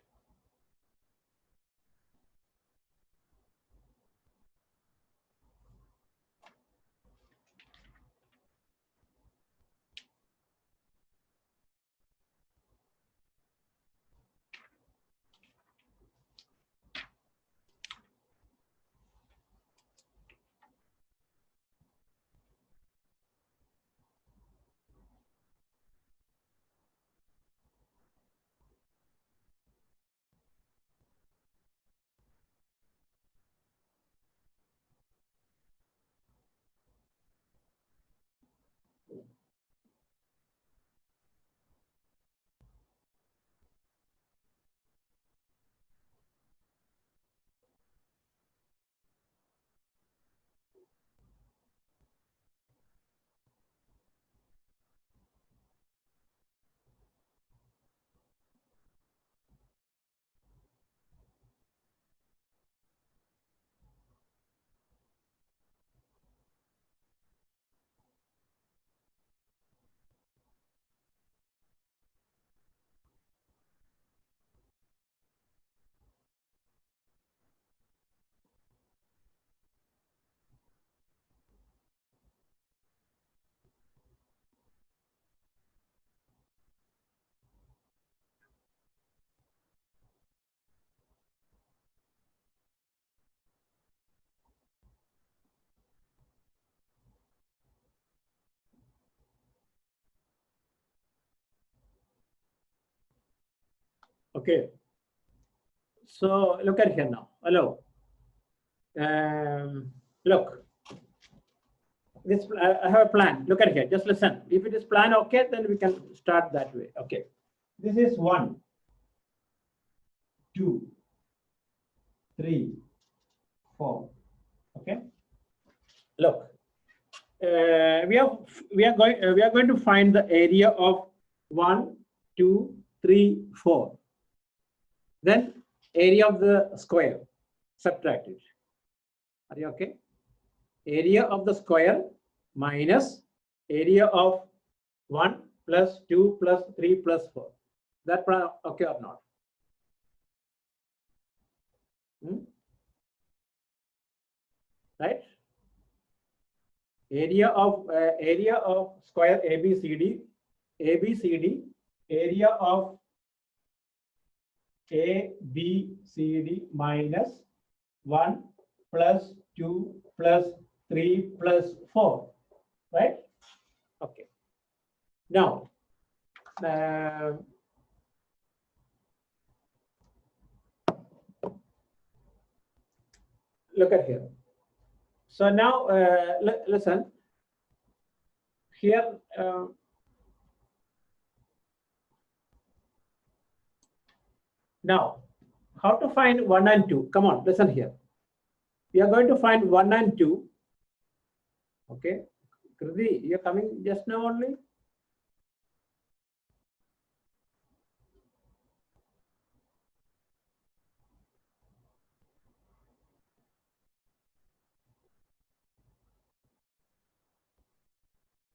Okay. So look at here now. Hello. Look. This I have a plan. Look at here. Just listen. If it is plan okay, then we can start that way. Okay. This is 1, 2, 3, 4. Okay. Look. We are going to find the area of 1, 2, 3, 4. Then area of the square. Subtract it. Are you okay? Area of the square minus area of 1 plus 2 plus 3 plus 4. That okay or not? Right? Area of square ABCD, area of ABCD minus 1 plus 2 plus 3 plus 4, right? Okay. Now, look at here. So now, listen. Here, now, how to find 1 and 2? Come on, listen here. We are going to find 1 and 2. Okay. Kriti, you're coming just now only?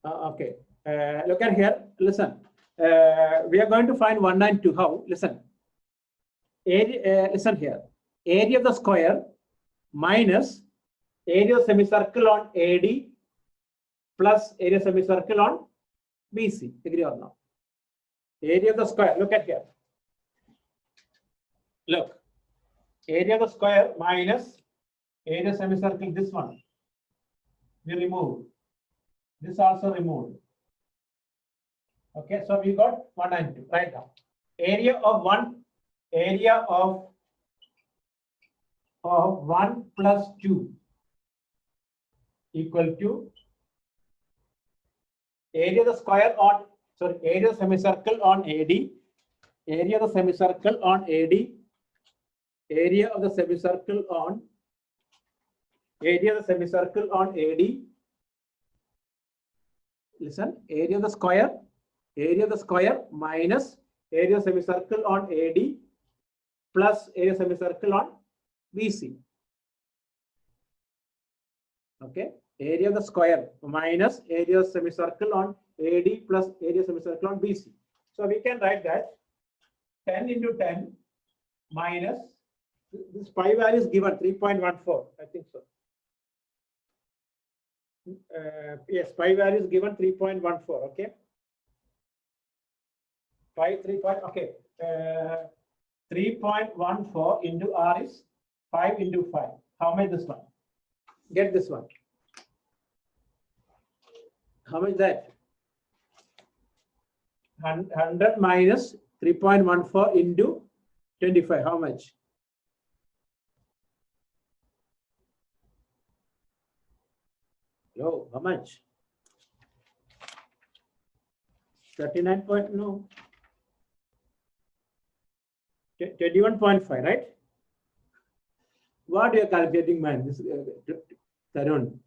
Okay. Look at here. Listen. We are going to find 1 and 2. How? Listen. Listen here. Area of the square minus area of semicircle on AD plus area of semicircle on BC. Agree or not? Area of the square. Look at here. Look. Area of the square minus area of semicircle. This one. We remove. This also removed. Okay, so we got 1 and 2 right now. Area of 1 plus 2 equal to area of the square on, sorry, area of semicircle on AD, area of the semicircle on AD, area of the semicircle on AD. Listen, area of the square minus area of semicircle on AD plus area of semicircle on BC. Okay, area of the square minus area of semicircle on AD plus area of semicircle on BC. So we can write that 10 into 10 minus this pi value is given 3.14. I think so. Yes, pi value is given 3.14. Okay. Pi 3. Okay. 3.14 into R is 5 into 5. How much this one? Get this one. How much that? 100 minus 3.14 into 25. How much? No, how much? 39 point, no. 21.5, right? What you are calculating, man? This Tarun.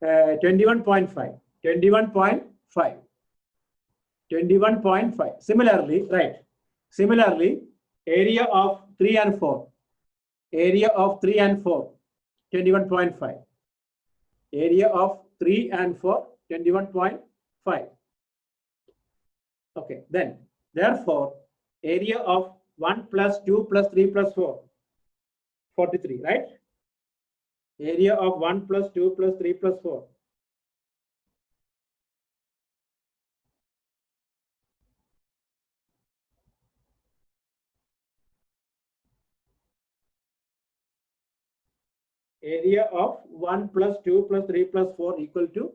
21.5. 21.5. Similarly, right? Similarly, area of 3 and 4. Area of 3 and 4. 21.5. Area of 3 and 4. 21.5. Okay. Then, therefore, area of 1 plus 2 plus 3 plus 4. 43, right? Area of 1 plus 2 plus 3 plus 4. Area of 1 plus 2 plus 3 plus 4 equal to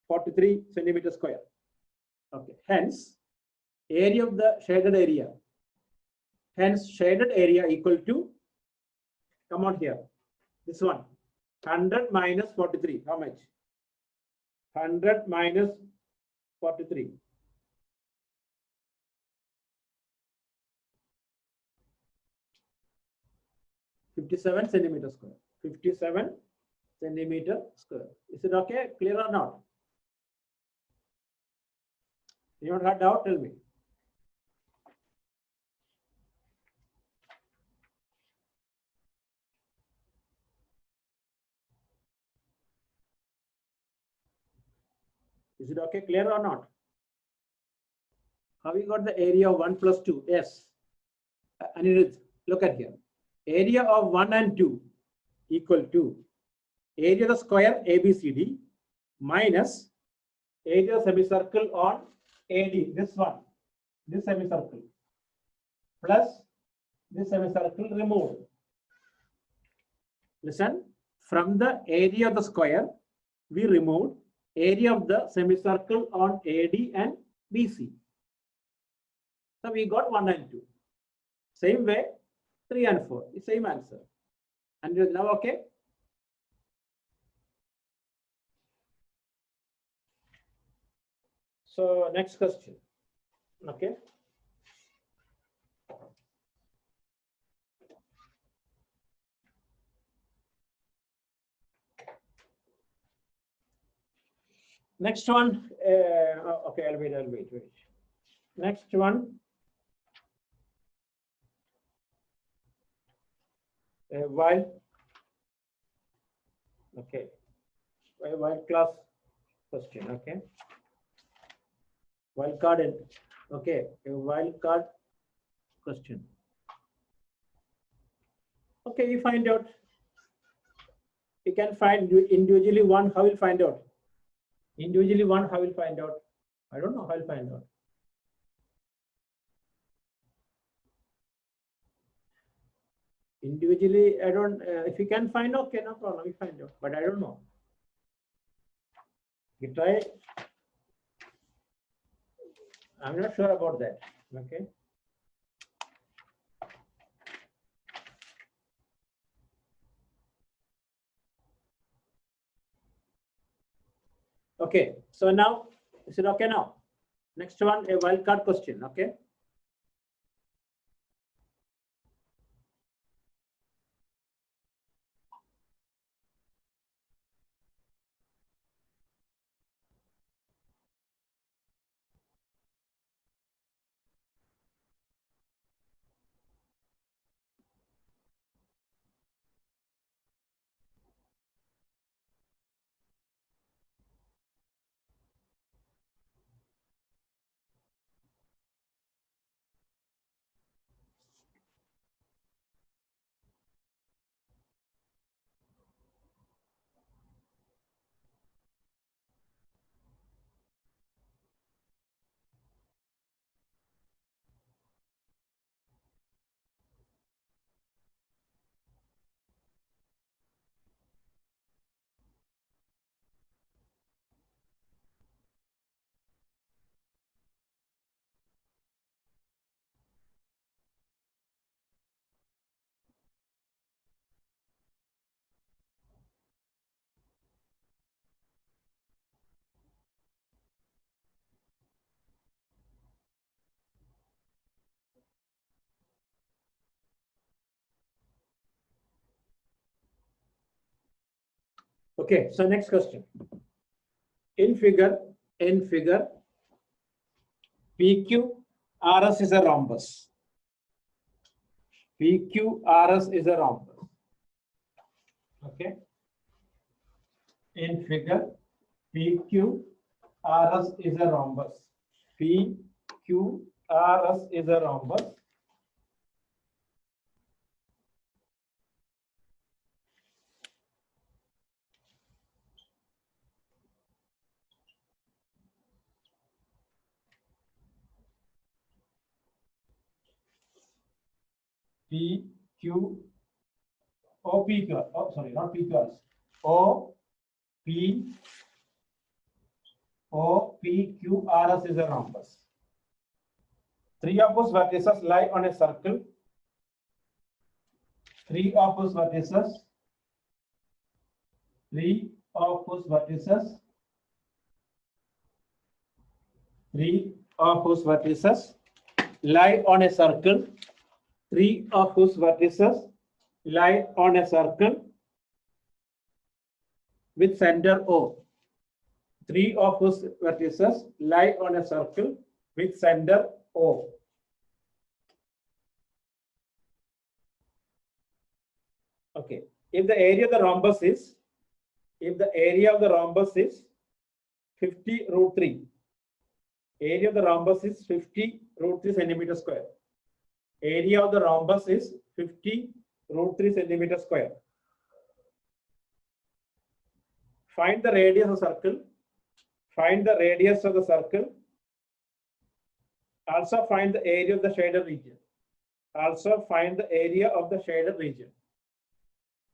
43 centimeter square. Okay. Hence, area of the shaded area. Hence, shaded area equal to, come on here, this one, 100 minus 43. How much? 100 minus 43. 57 centimeter square. 57 centimeter square. Is it okay? Clear or not? You don't have doubt? Tell me. Is it okay? Clear or not? Have we got the area of 1 plus 2? Yes. Anirudh, look at here. Area of 1 and 2 equal to area of the square ABCD minus area of semicircle on AD, this one, this semicircle, plus this semicircle removed. Listen, from the area of the square, we removed area of the semicircle on AD and BC. So we got 1 and 2. Same way, 3 and 4, the same answer. And now okay? So next question. Okay. Next one. Okay, I'll wait. Next one. While class question. Okay. Wildcard and okay, a wildcard question. Okay, you find out. You can find individually one. How will find out? Individually one. How will find out? I don't know how will find out. Individually, I don't. If you can find, okay, no problem. We find out, but I don't know. You try. I'm not sure about that. Okay. Okay. So now, is it okay now? Next one, a wildcard question. Okay. Okay, so next question. In figure, PQRS is a rhombus. PQRS is a rhombus. Okay. In figure, PQRS is a rhombus. PQRS is a rhombus. Sorry, not PQRS. OPQRS is a rhombus. Three of those vertices lie on a circle Three of whose vertices, three of whose vertices, three of whose vertices lie on a circle, three of whose vertices lie on a circle with center O. Three of whose vertices lie on a circle with center O. Okay. If the area of the rhombus is, 50 root 3, area of the rhombus is 50 root 3 centimeter square. Area of the rhombus is 50 root 3 centimeter square. Find the radius of the circle. Find the radius of the circle. Also find the area of the shaded region. Also find the area of the shaded region.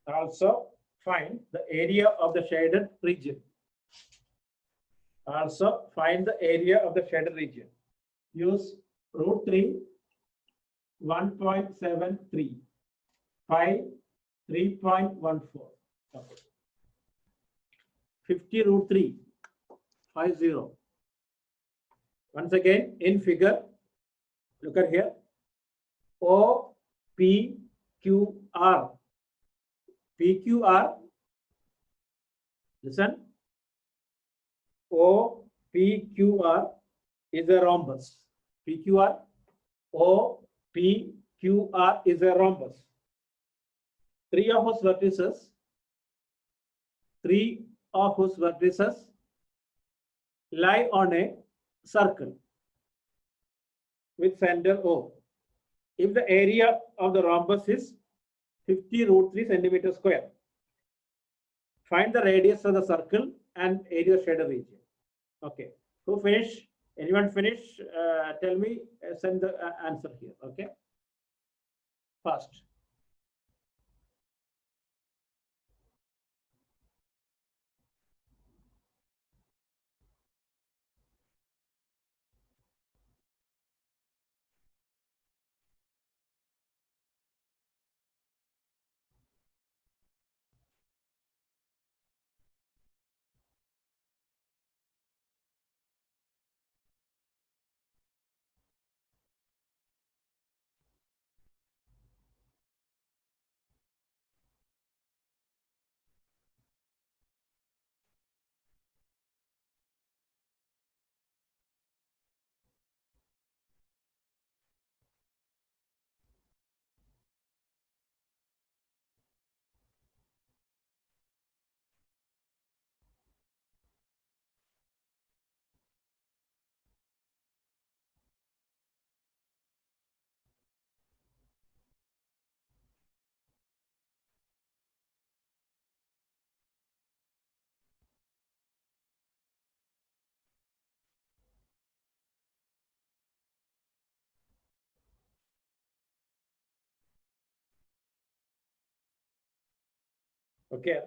Also find the area of the shaded region. Also find the area of the shaded region. Use root 3, 1.73, 5, 3.14. Okay. 50 root 3, 50. Once again, in figure, look at here. O, P, Q, R. PQR, listen. O, PQR is a rhombus. PQR, O, PQR is a rhombus. Three of whose vertices lie on a circle with center O. If the area of the rhombus is 50 root 3 centimeter square, find the radius of the circle and area of shaded region. Okay. Who finish? Anyone finish? Tell me, send the answer here. Okay. Fast. Okay.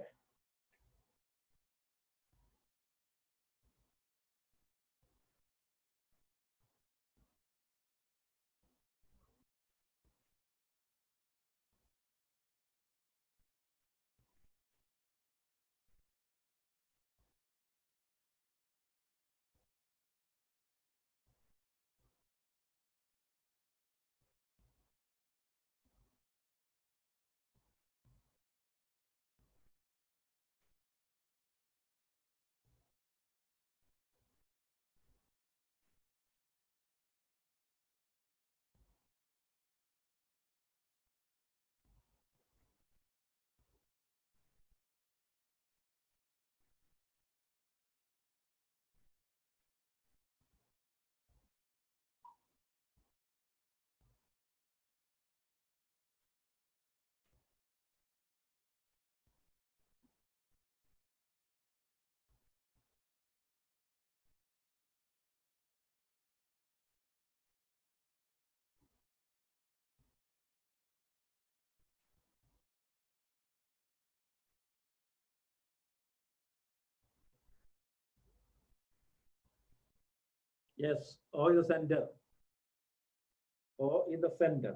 Yes, O is the center. O is the center.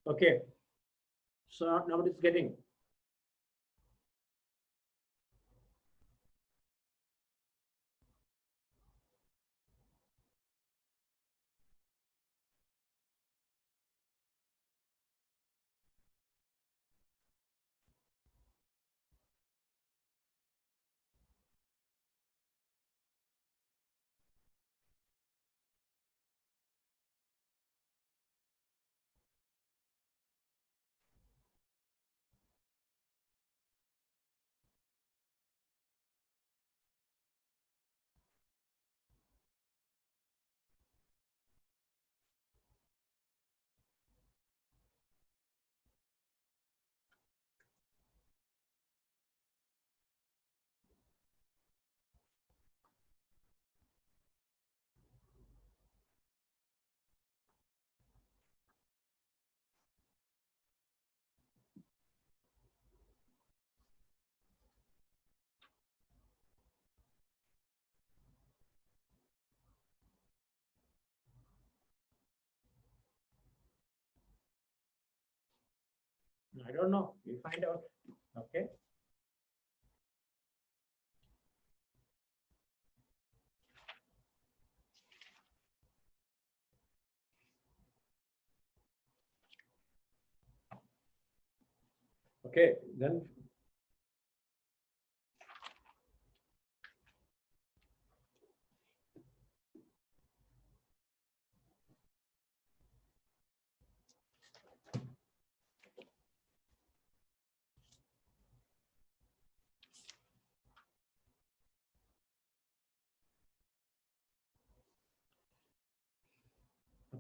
Okay. So now it's getting. I don't know. We find out. Okay. Okay. Then.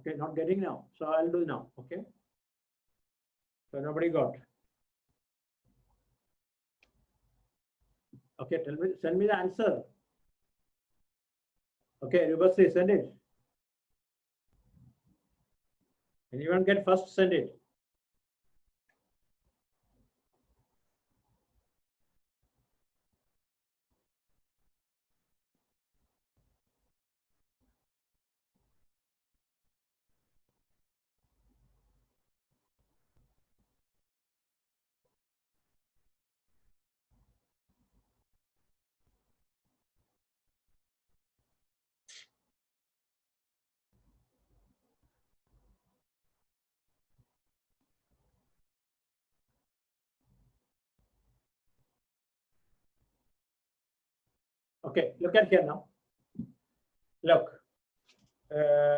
Okay, not getting now. So I'll do now. Okay. So nobody got. Okay, tell me, send me the answer. Okay, Rubasri, send it. Anyone get first, send it. Okay, look at here now. Look,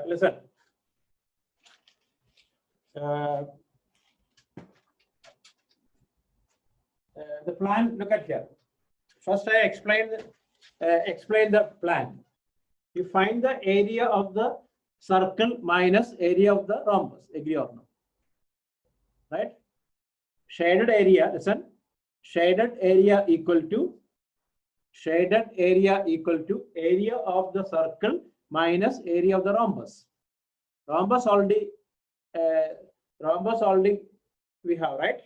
listen. The plan, look at here. First, I explain the plan. You find the area of the circle minus area of the rhombus. Agree or no? Right? Shaded area, listen. Shaded area equal to area of the circle minus area of the rhombus. Rhombus already we have, right?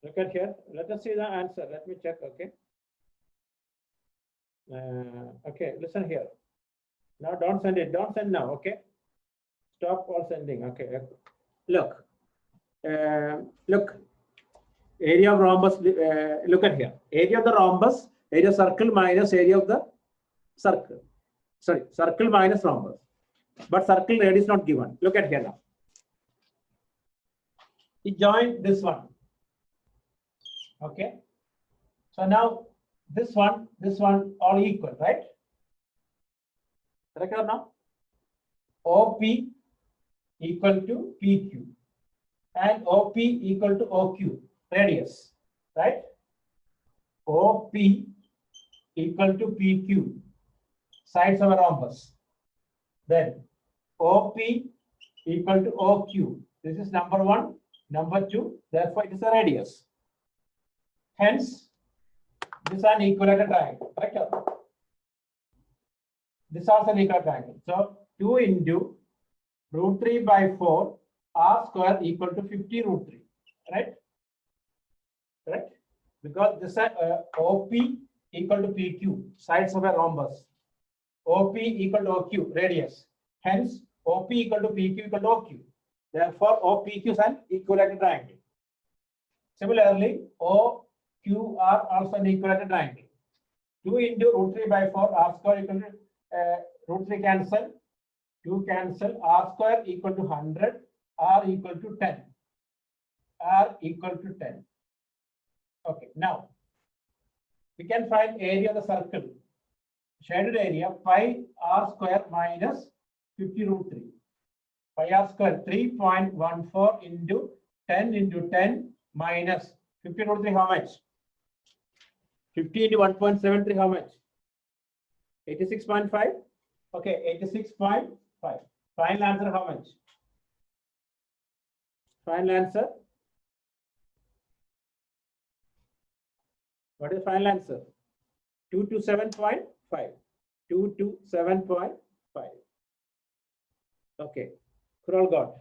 Look at here. Let us see the answer. Let me check. Okay. Okay. Listen here. Now don't send it. Don't send now. Okay. Stop all sending. Okay. Look. Look. Area of rhombus. Look at here. Area of the rhombus. Area circle minus area of the circle. Sorry. Circle minus rhombus. But circle radius not given. Look at here now. He joined this one. Okay. So now this one all equal, right? Correct or not? OP equal to PQ and OP equal to OQ, radius, right? OP equal to PQ, sides of a rhombus. Then OP equal to OQ. This is number one. Number two, therefore it is a radius. Hence, this is an equilateral triangle, correct? This is also an equilateral triangle. So 2 into root 3 by 4 r square equal to 50 root 3, right? correct? Because this OP equal to PQ, sides of a rhombus. OP equal to OQ, radius. Hence, OP equal to PQ equal to OQ. Therefore, OPQ is an equilateral triangle. Similarly, OQ are also an equilateral triangle. 2 into root 3 by 4 r square equal to root 3 cancel. 2 cancel, r square equal to 100, r equal to 10. R equal to 10. Okay, now we can find area of the circle. Shaded area pi r square minus 50 root 3. Pi r square 3.14 into 10 into 10 minus 50 root 3, how much? 50 into 1.73, how much? 86.5. Okay, 86.5. Final answer, how much? Final answer. What is the final answer? 227.5. 227.5. Okay. Kural got.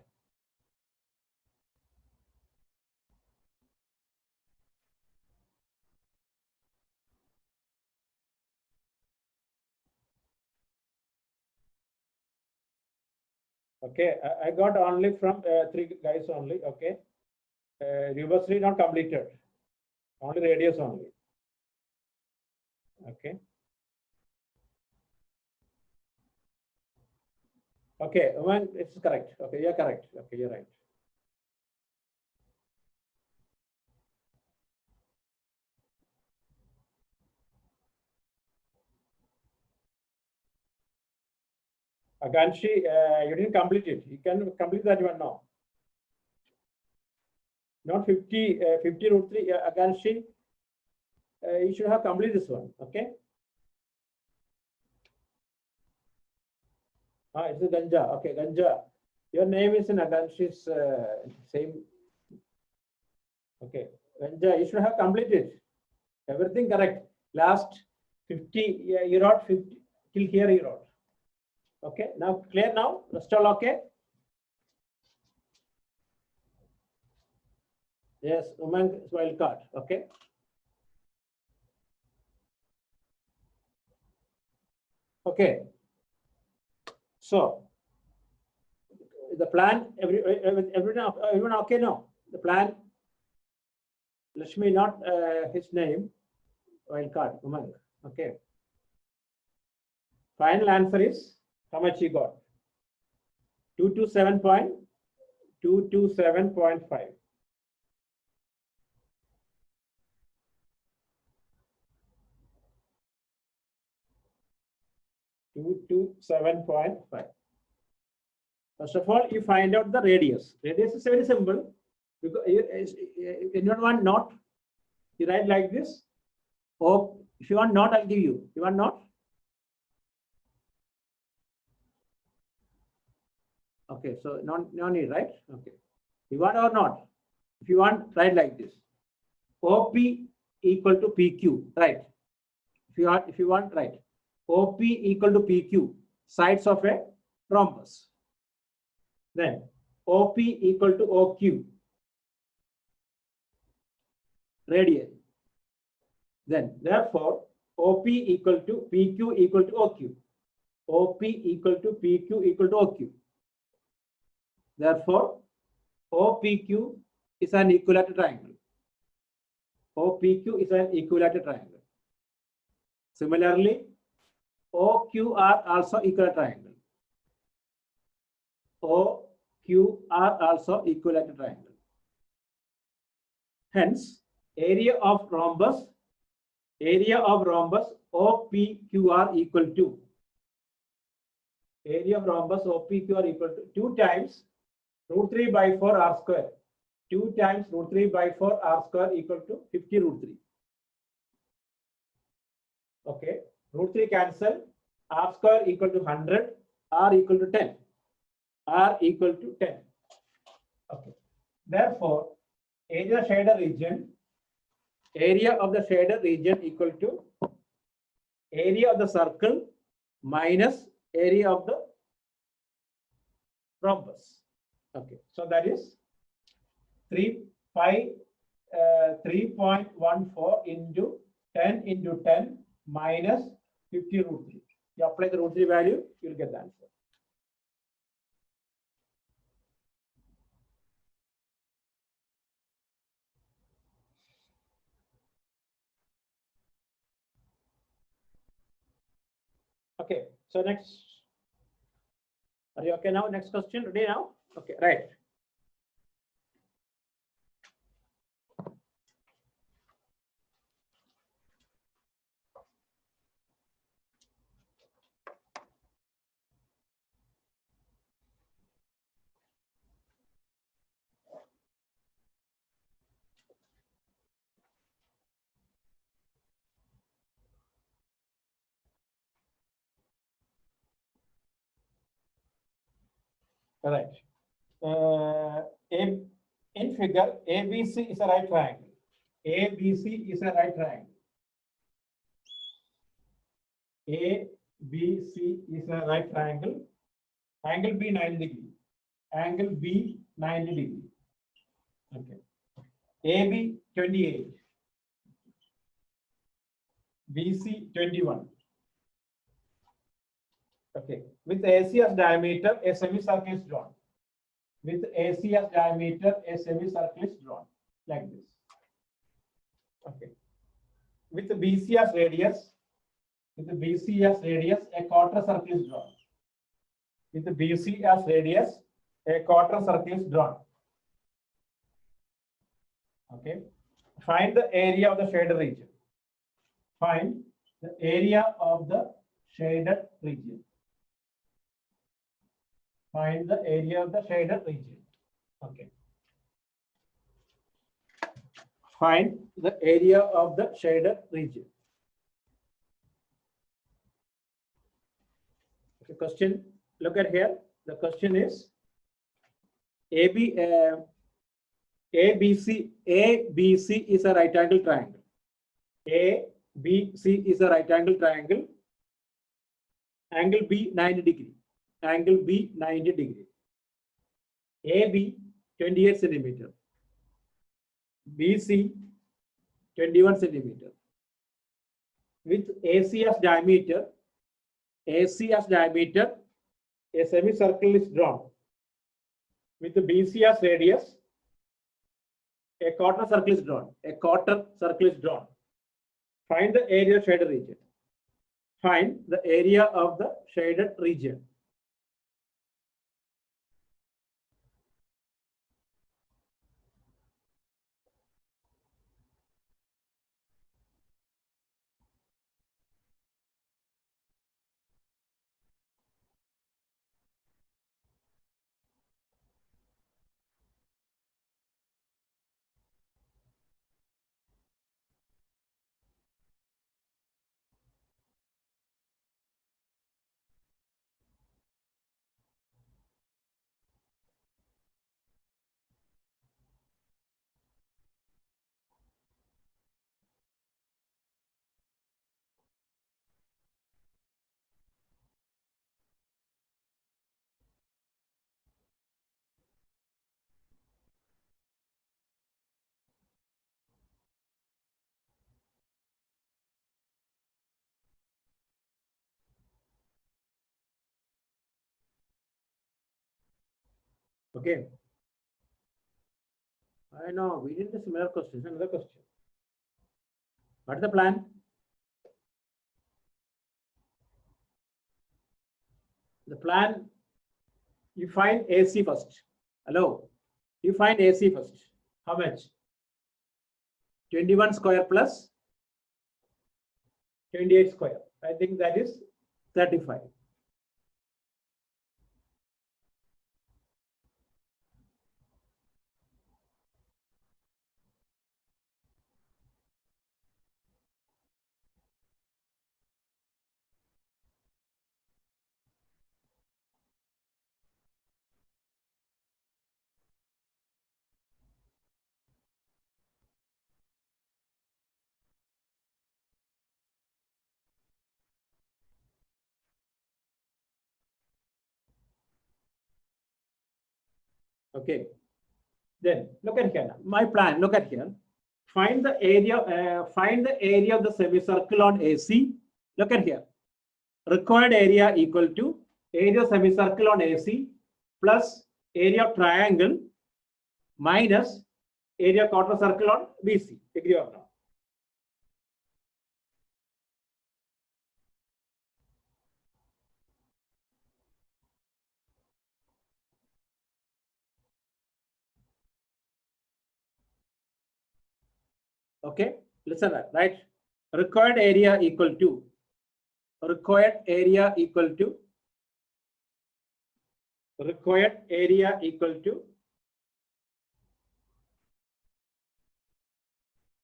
Okay, I got only from 3 guys only. Okay, Rubasri not completed. Only radius only. Okay. Okay, when it's correct. Okay, you're correct. Okay, you're right. Akanshi, you didn't complete it. You can complete that one now. Not 50, 50 root 3. Akanshi, you should have completed this one. Okay. It's a Ganja. Okay, Ganja. Your name is in Akanshi's same. Okay, Ganja, you should have completed everything correct. Last 50, you wrote 50 till here you wrote. Okay, now clear now? Rest all okay? Yes, Umang wild card. Okay. Okay. So the plan, everyone okay now? The plan, Lakshmi, not his name, wild card, Umang. Okay. Final answer is how much he got? 227.5. 227.5. First of all, you find out the radius. Radius is very simple. Because anyone want not, you write like this. Or if you want not, I'll give you. You want not? Okay, so no need, right? Okay. You want or not? If you want, write like this. OP equal to PQ, right? If you want, write. OP equal to PQ, sides of a rhombus. Then OP equal to OQ, radius. Then therefore OP equal to PQ equal to OQ. OP equal to PQ equal to OQ. Therefore OPQ is an equilateral triangle. OPQ is an equilateral triangle. Similarly, OQR also equilateral triangle. OQR also equilateral triangle. Hence, area of rhombus OPQR equal to area of rhombus OPQR equal to 2 times root 3 by 4 r square. 2 times root 3 by 4 r square equal to 50 root 3. Okay, root 3 cancel, r square equal to 100, r equal to 10. R equal to 10. Okay. Therefore, area of the shader region equal to area of the circle minus area of the rhombus. Okay. So that is 3 pi 3.14 into 10 into 10 minus 50 root 3. You apply the root 3 value, you'll get the answer. Okay, so next. Are you okay now? Next question, ready now? Okay, right. All right. In figure, ABC is a right triangle. ABC is a right triangle. ABC is a right triangle. Angle B 90 degree. Angle B 90 degree. Okay. AB 28. BC 21. Okay. With AC as diameter, a semicircle is drawn. With AC as diameter, a semicircle is drawn like this. Okay. With the BC as radius, a quarter circle is drawn. With the BC as radius, a quarter circle is drawn. Okay. Find the area of the shaded region. Find the area of the shaded region. Find the area of the shaded region. Okay. Find the area of the shaded region. Okay, question, look at here. The question is ABC is a right angle triangle. ABC is a right angle triangle. Angle B 90 degree. Angle B 90 degree. AB 28 centimeter. BC 21 centimeter. With AC as diameter, a semicircle is drawn. With the BC as radius, a quarter circle is drawn. Find the area of shaded region. Find the area of the shaded region. Okay. I know we did the similar questions. Another question. What's the plan? The plan, you find AC first. Hello. You find AC first. How much? 21 square plus 28 square. I think that is 35. Okay. Then look at here. My plan, look at here. Find the area of the semicircle on AC. Look at here. Required area equal to area of semicircle on AC plus area of triangle minus area of quarter circle on BC. Agree or not? Okay, listen that, right? Required area equal to required area equal to required area equal to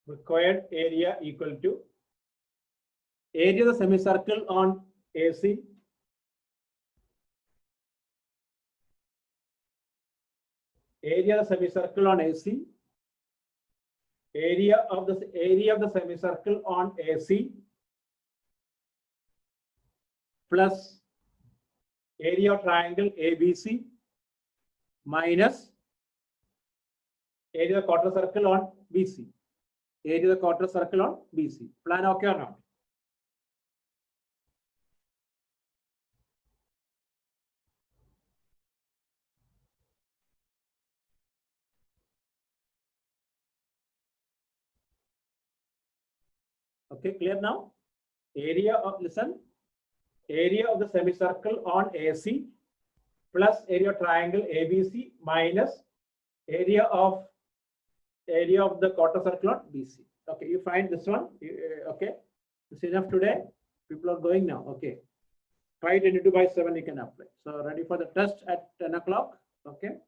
required area equal to area of the semicircle on AC area of the semicircle on AC area of the semicircle on AC plus area of triangle ABC minus area of the quarter circle on BC. Area of the quarter circle on BC. Plan okay or not? Okay, clear now? Area of, listen, area of the semicircle on AC plus area of triangle ABC minus area of the quarter circle on BC. Okay, you find this one. Okay, this is enough today. People are going now. Okay, try 22 by 7 you can apply. So ready for the test at 10 o'clock. Okay.